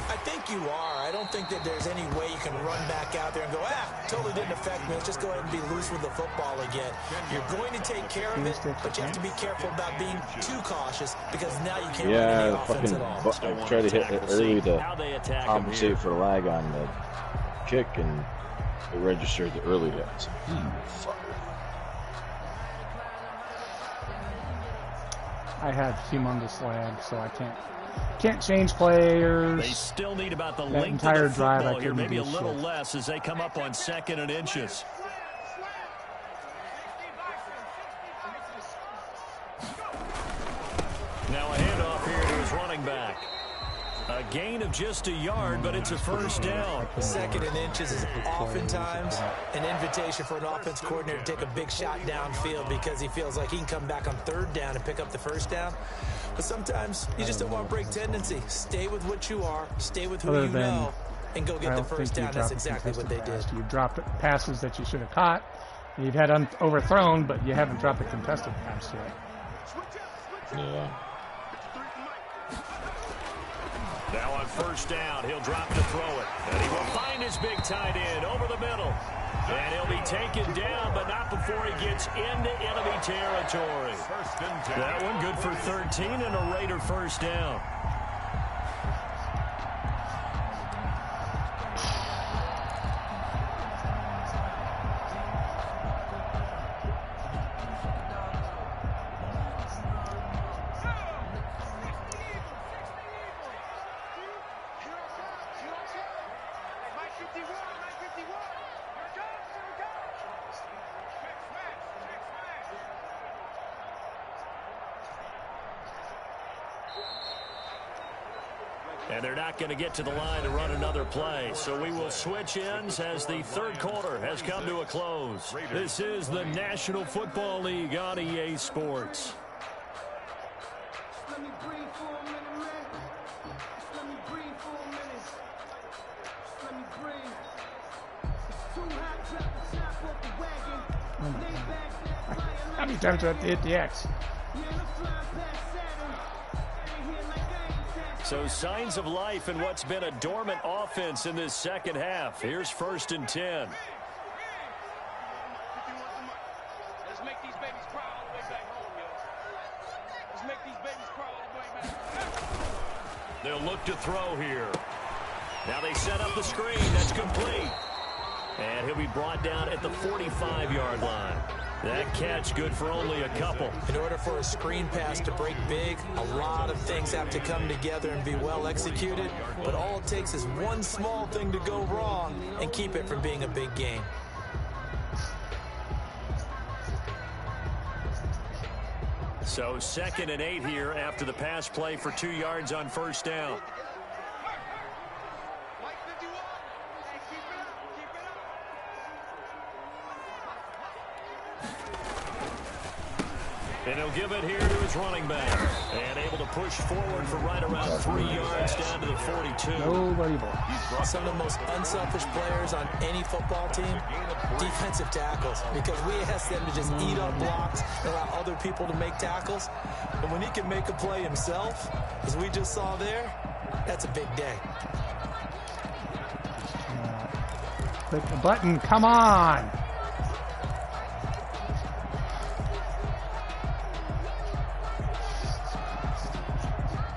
I think you are. I don't think that there's any way you can run back out there and go, totally didn't affect me. Let's just go ahead and be loose with the football again. You're going to take care of it, but you have to be careful about being too cautious because now you can't run any offense at all. I tried to hit it early to compensate for the lag on the kick, and it registered the early to us. I had humongous lag, so I can't change players. They still need about the That length entire of the drive, football I here, couldn't maybe do a little shit. less as they come up on 2nd and inches. Now a handoff here to his running back. A gain of just a yard, but it's a 1st down. 2nd and inches is oftentimes an invitation for an offense coordinator to take a big shot downfield because he feels like he can come back on 3rd down and pick up the 1st down. But sometimes you just don't want to break tendency. Stay with what you are, stay with who you know, and go get the 1st down. That's exactly what they did. You dropped passes that you should have caught. You've had overthrown, but you haven't dropped a contested pass yet. Yeah. Now on 1st down, he'll drop to throw it. And he will find his big tight end over the middle. And he'll be taken down, but not before he gets into enemy territory. 1st and 10. That one good for 13 and a Raider 1st down. And they're not going to get to the line to run another play. So we will switch ends as the 3rd quarter has come to a close. This is the National Football League on EA Sports. Let me breathe for a minute, man. Just let me breathe for a minute. Just let me breathe. It's too hot, drop the top off the wagon. Lay back, fire How many times do I have to hit the X? yeah, I'm flying past Saturn. Ain't here like I ain't that. So signs of life in what's been a dormant offense in this 2nd half. Here's 1st and 10. Let's make these babies cry all the way back home, yo. Let's make these babies cry all the way back. They'll look to throw here. Now they set up the screen. That's complete. And he'll be brought down at the 45-yard line. That catch good for only a couple. In order for a screen pass to break big, a lot of things have to come together and be well executed. But all it takes is one small thing to go wrong and keep it from being a big game. So 2nd and 8 here after the pass play for 2 yards on first down. And he'll give it here to his running back. And able to push forward for right around 3 yards down to the 42. Nobody ball. Some of the most unselfish players on any football team, defensive tackles. Because we ask them to just eat up blocks and allow other people to make tackles. And when he can make a play himself, as we just saw there, that's a big day. Click the button. Come on.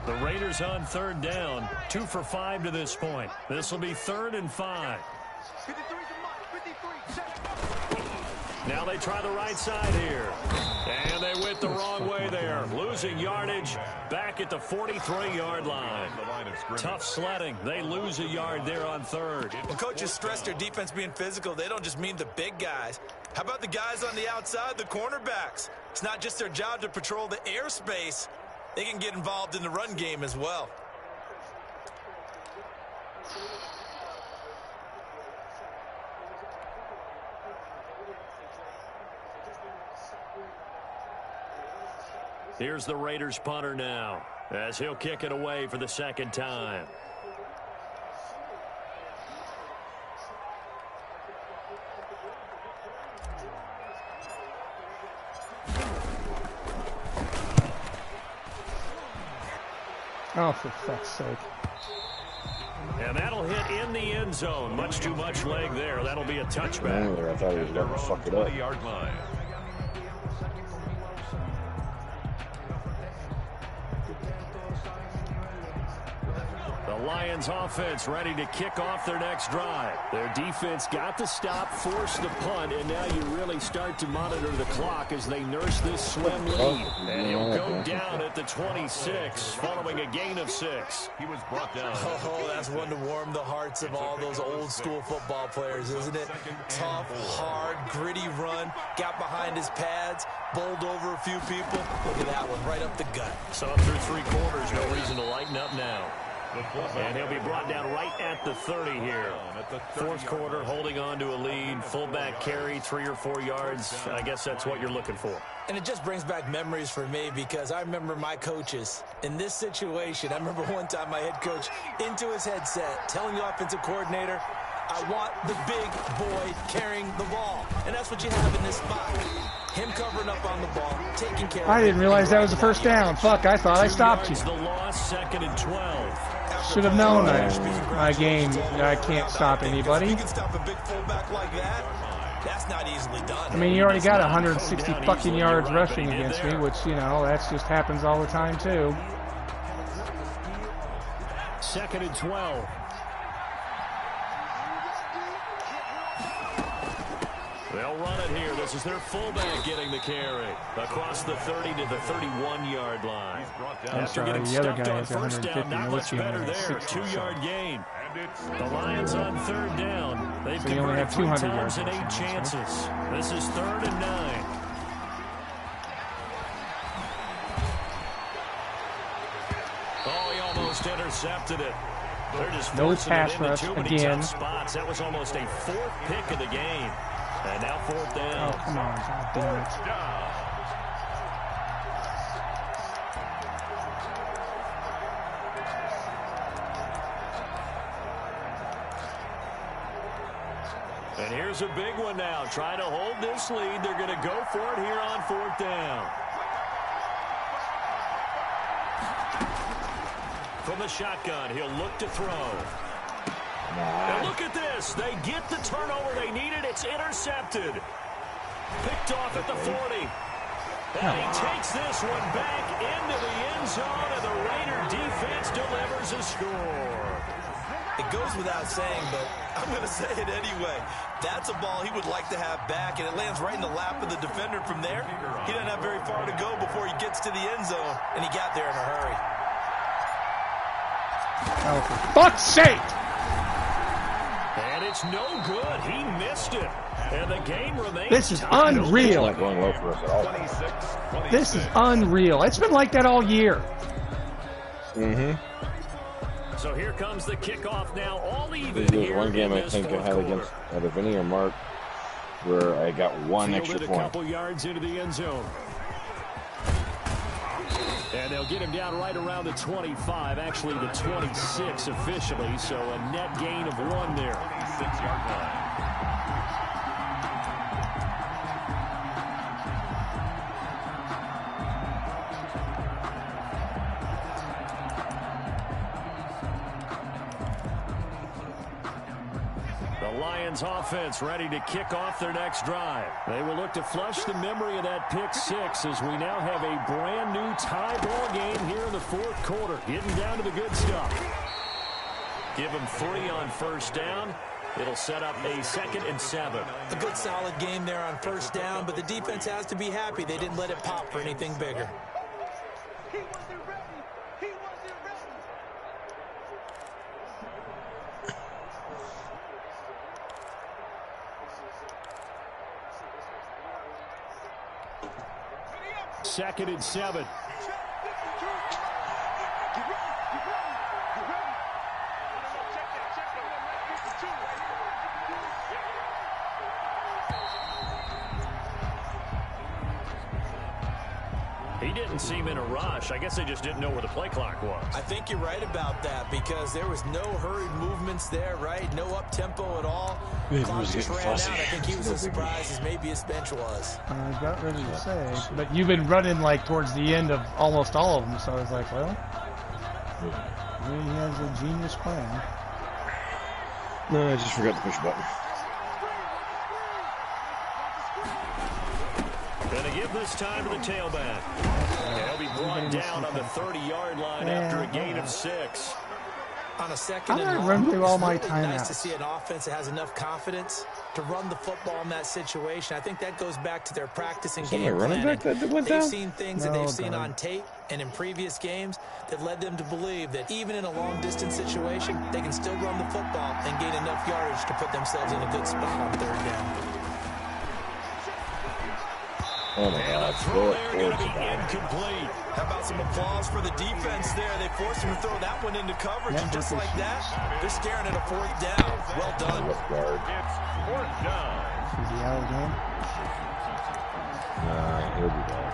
The Raiders on 3rd down, 2 for 5 to this point. This will be 3rd and 5. Now they try the right side here. And they went the wrong way there. Losing yardage back at the 43-yard line. Tough sledding. They lose a yard there on 3rd. When coaches stress their defense being physical, they don't just mean the big guys. How about the guys on the outside, the cornerbacks? It's not just their job to patrol the airspace. They can get involved in the run game as well. Here's the Raiders punter now, as he'll kick it away for the 2nd time. Oh, for fuck's sake. And that'll hit in the end zone. Much too much leg there. That'll be a touchback. I thought he was going to fuck it up. 20-yard line. The Lions offense ready to kick off their next drive. Their defense got the stop, forced the punt, and now you really start to monitor the clock as they nurse this swim lead. And he'll go down at the 26 following a gain of 6. He was brought down. Oh, that's one to warm the hearts of all those old school football players, isn't it? Tough, hard, gritty run, got behind his pads, bowled over a few people. Look at that one, right up the gut. So through 3 quarters, no reason to lighten up now. And he'll be brought down right at the 30 here. 4th quarter, holding on to a lead. Fullback carry, 3 or 4 yards. I guess that's what you're looking for. And it just brings back memories for me because I remember my coaches in this situation. I remember one time my head coach into his headset telling the offensive coordinator, I want the big boy carrying the ball. And that's what you have in this spot. Him covering up on the ball, taking care of it. I didn't realize that was a first down. Fuck, I thought I stopped you. The loss, 2nd and 12. Should have known that. My game, I can't stop anybody. You can stop a big fullback like that. That's not easily done. I mean, you already got 160 fucking yards rushing against me, which, you know, that just happens all the time, too. 2nd and 12. They'll run it here. This is their fullback getting the carry across the 30 to the 31-yard line. I'm sorry, the other guy has 150. Not much better there. 2-yard gain. The Lions on 3rd down. They've converted 3 times and 8 chances. This is 3rd and 9. Oh, he almost intercepted it. They're just no forcing pass it into rush too many again. tough spots. That was almost a 4th pick of the game. And now 4th down. Oh, come on. God damn it. And here's a big one now. Trying to hold this lead. They're going to go for it here on 4th down. From the shotgun, he'll look to throw. And look at this. They get the turnover they needed. It's intercepted. Picked off at the 40. And he takes this one back into the end zone, and the Raider defense delivers a score. It goes without saying, but I'm going to say it anyway. That's a ball he would like to have back, and it lands right in the lap of the defender from there. He doesn't have very far to go before he gets to the end zone, and he got there in a hurry. Oh, for fuck's sake! And it's no good. He missed it. And the game remains This is tied. It's unreal. not going well for us at all. This is unreal. It's been like that all year. Mm-hmm. So here comes the kickoff now. All even There's here one game in I this think I fourth had quarter. against either Vinny or Mark where I got one extra Fielded a point. couple yards into the end zone. And they'll get him down right around the 25, actually the 26 officially, so a net gain of 1 there. 26-yard line. The Lions offense ready to kick off their next drive. They will look to flush the memory of that pick 6 as we now have a brand new tie ball game here in the fourth quarter. Getting down to the good stuff. Give them 3 on first down. It'll set up a 2nd and 7. A good solid game there on first down, but the defense has to be happy they didn't let it pop for anything bigger. He wasn't ready. He wasn't ready. Second and 7. He didn't seem in a rush. I guess they just didn't know where the play clock was. I think you're right about that because there was no hurried movements there, right? No up-tempo at all. It Clock was just getting ran fussy. out. I think he was as surprised as maybe his bench was. I got ready to say. But you've been running like towards the end of almost all of them, so I was like, well, He has a genius plan. No, I just forgot to push a button. Going to give this time to the tailback. And he'll be brought down on the 30-yard line after a gain of 6. On a second I'm and gonna run long, through all it's my really nice to timeouts. see an offense that has enough confidence to run the football in that situation. I think that goes back to their practice and Somebody game running planning. back that went They've down? seen things that No, they've seen Doug. on tape and in previous games that led them to believe that even in a long-distance situation, they can still run the football and gain enough yardage to put themselves in a good spot on third down. Oh my And God. a throw Throw it there going to towards be the ball. incomplete. How about some applause for the defense there? They forced him to throw that one into coverage, and just like that, they're staring at a 4th down. Well done. Left guard. It's 4th down. Is he out again? Nah, he'll be back.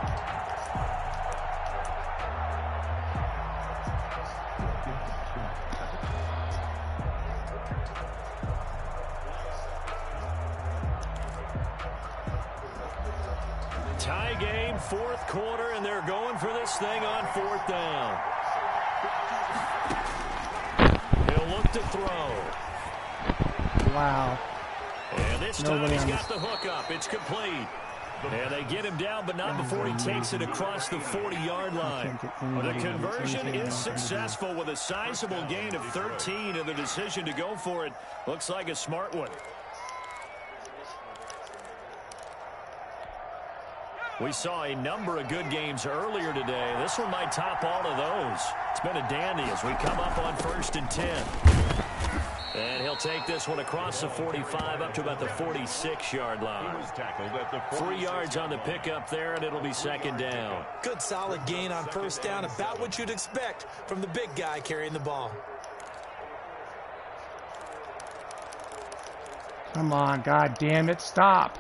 Tie game, 4th quarter, and they're going for this thing on 4th down. He'll look to throw. wow. And this time Nobody he's on got the hook up. It's complete. And they get him down, but not before he takes it across the 40-yard line. The conversion is successful with a sizable gain of 13, and the decision to go for it looks like a smart one. We saw a number of good games earlier today. This one might top all of those. It's been a dandy as we come up on 1st and 10. And he'll take this one across the 45 up to about the 46-yard line. He was tackled at the 3 yards on the pickup there, and it'll be 2nd down. Good solid gain on first down, about what you'd expect from the big guy carrying the ball. Come on, God damn it, stop.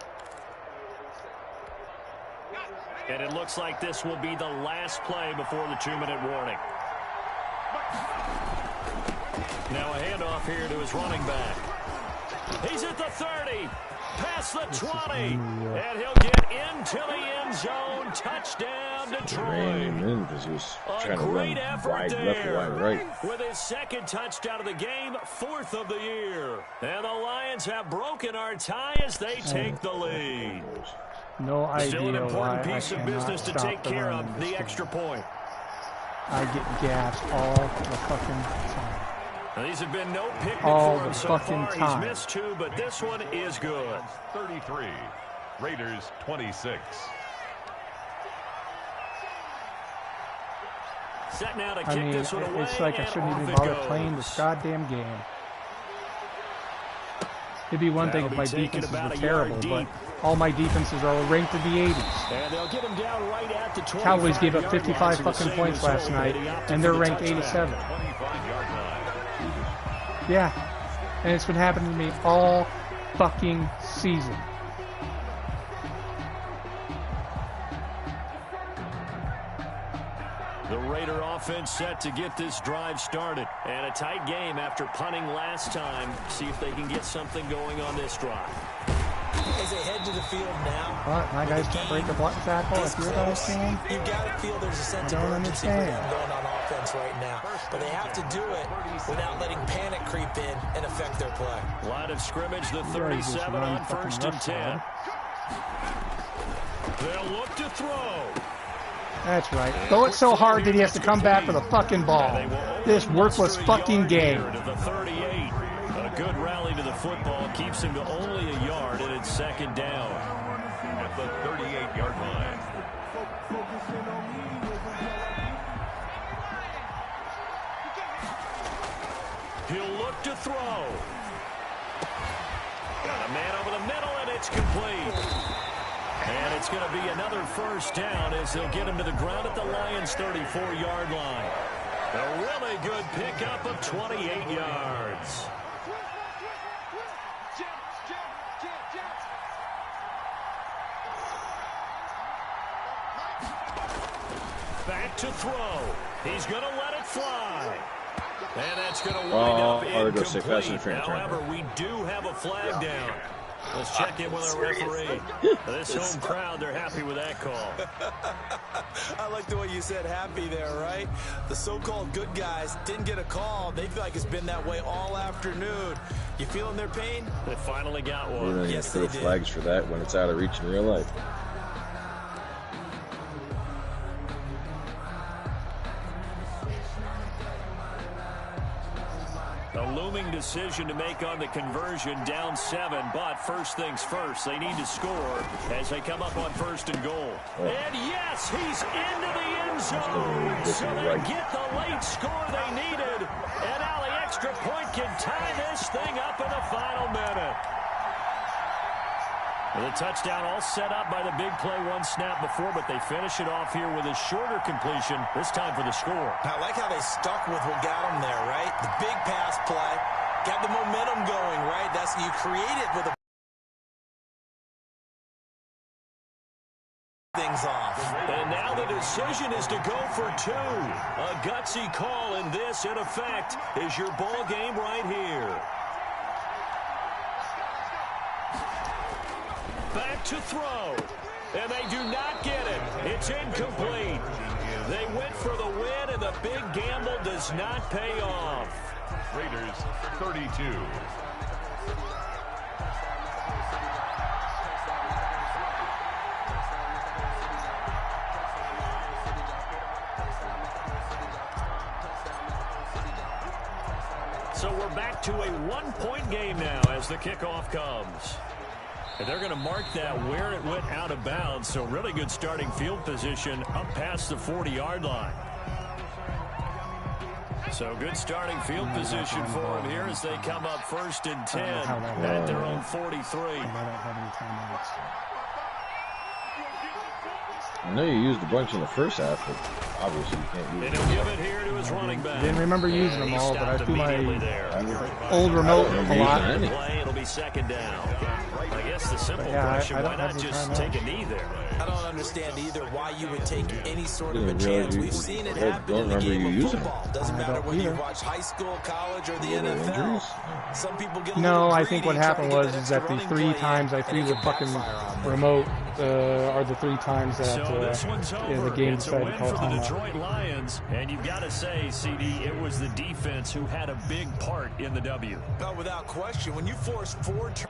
And it looks like this will be the last play before the 2-minute warning. Now a handoff here to his running back. He's at the 30, past the 20, and he'll get into the end zone. Touchdown, Ran Detroit. him in because he was A trying to run great effort wide left or wide there. right. With his 2nd touchdown of the game, 4th of the year. And the Lions have broken our tie as they take the lead. No idea Still an why important I piece of cannot business to stop take the care run of, in this the game. extra point. I get gassed all the fucking time. Now, these have been no picnic All for him the so fucking far. time. He's missed 2, but this one is good. 33. Raiders 26. Set now to I kick mean, this one away. it's like I and shouldn't off even it bother goes. playing this goddamn game. It'd be one thing if my defenses were terrible, but all my defenses are ranked in the 80s. And they'll get him down right at the 25 Cowboys gave up 55 yard line, fucking points last night, and they're ranked 87. 25-yard line. Yeah, and it's been happening to me all fucking season. The Raider offense set to get this drive started. And a tight game after punting last time. See if they can get something going on this drive. As they head to the field now. What? My guys can't break a block tackle if your guys can? You got to feel there's a sense of urgency for them going on offense right now. But they have to do it without letting panic creep in and affect their play. Line of scrimmage, the 37 on 1st and 10. They'll look to throw. That's right. Throw it so hard that he has to come back with a fucking ball. This worthless fucking game. To the 38. A good rally to the football keeps him to only a yard, and it's 2nd down. At the 38-yard line. He'll look to throw. Got a man over the middle, and it's complete. And it's going to be another 1st down as they'll get him to the ground at the Lions' 34-yard line. A really good pickup of 28 yards. Back to throw. He's going to let it fly. And that's going to wind up incomplete. However, we do have a flag down. Let's check in with our referee. This home crowd, they're happy with that call. I like the way you said happy there, right? The so-called good guys didn't get a call. They feel like it's been that way all afternoon. You feeling their pain? They finally got one. We're Yes, going to throw flags for that when it's out of reach in real life. A looming decision to make on the conversion, down 7, but first things first, they need to score as they come up on 1st and goal. And yes, he's into the end zone, so they get the late score they needed, and now the extra point can tie this thing up in the final minute. The touchdown all set up by the big play one snap before, but they finish it off here with a shorter completion, this time for the score. I like how they stuck with what got them there, right? The big pass play, got the momentum going, right? That's you create it with a things off. And now the decision is to go for 2. A gutsy call, and this, in effect, is your ball game right here. Back to throw. And they do not get it. It's incomplete. They went for the win, and the big gamble does not pay off. Raiders 32. So we're back to a 1-point game now as the kickoff comes. And they're going to mark that where it went out of bounds. So really good starting field position up past the 40-yard line. So good starting field position for them here as they come up 1st and 10 at their own 43. I know you used a bunch in the first half, but obviously you can't use and he'll give it here to his running back. Didn't remember using them all, but I threw my old remote a lot. It'll be 2nd down. I guess the simple question, why not just take a knee there? I don't understand either why you would take any sort of a chance. We've seen it happen in the game of football. Doesn't matter whether you watch high school, college, or the NFL. Some people get a No, I think what happened was is that the 3 times I threw the fucking remote are the 3 times that the game decided to call time out. Detroit Lions, and you've got to say, CD, it was the defense who had a big part in the W. No, without question. When you force 4 turnovers.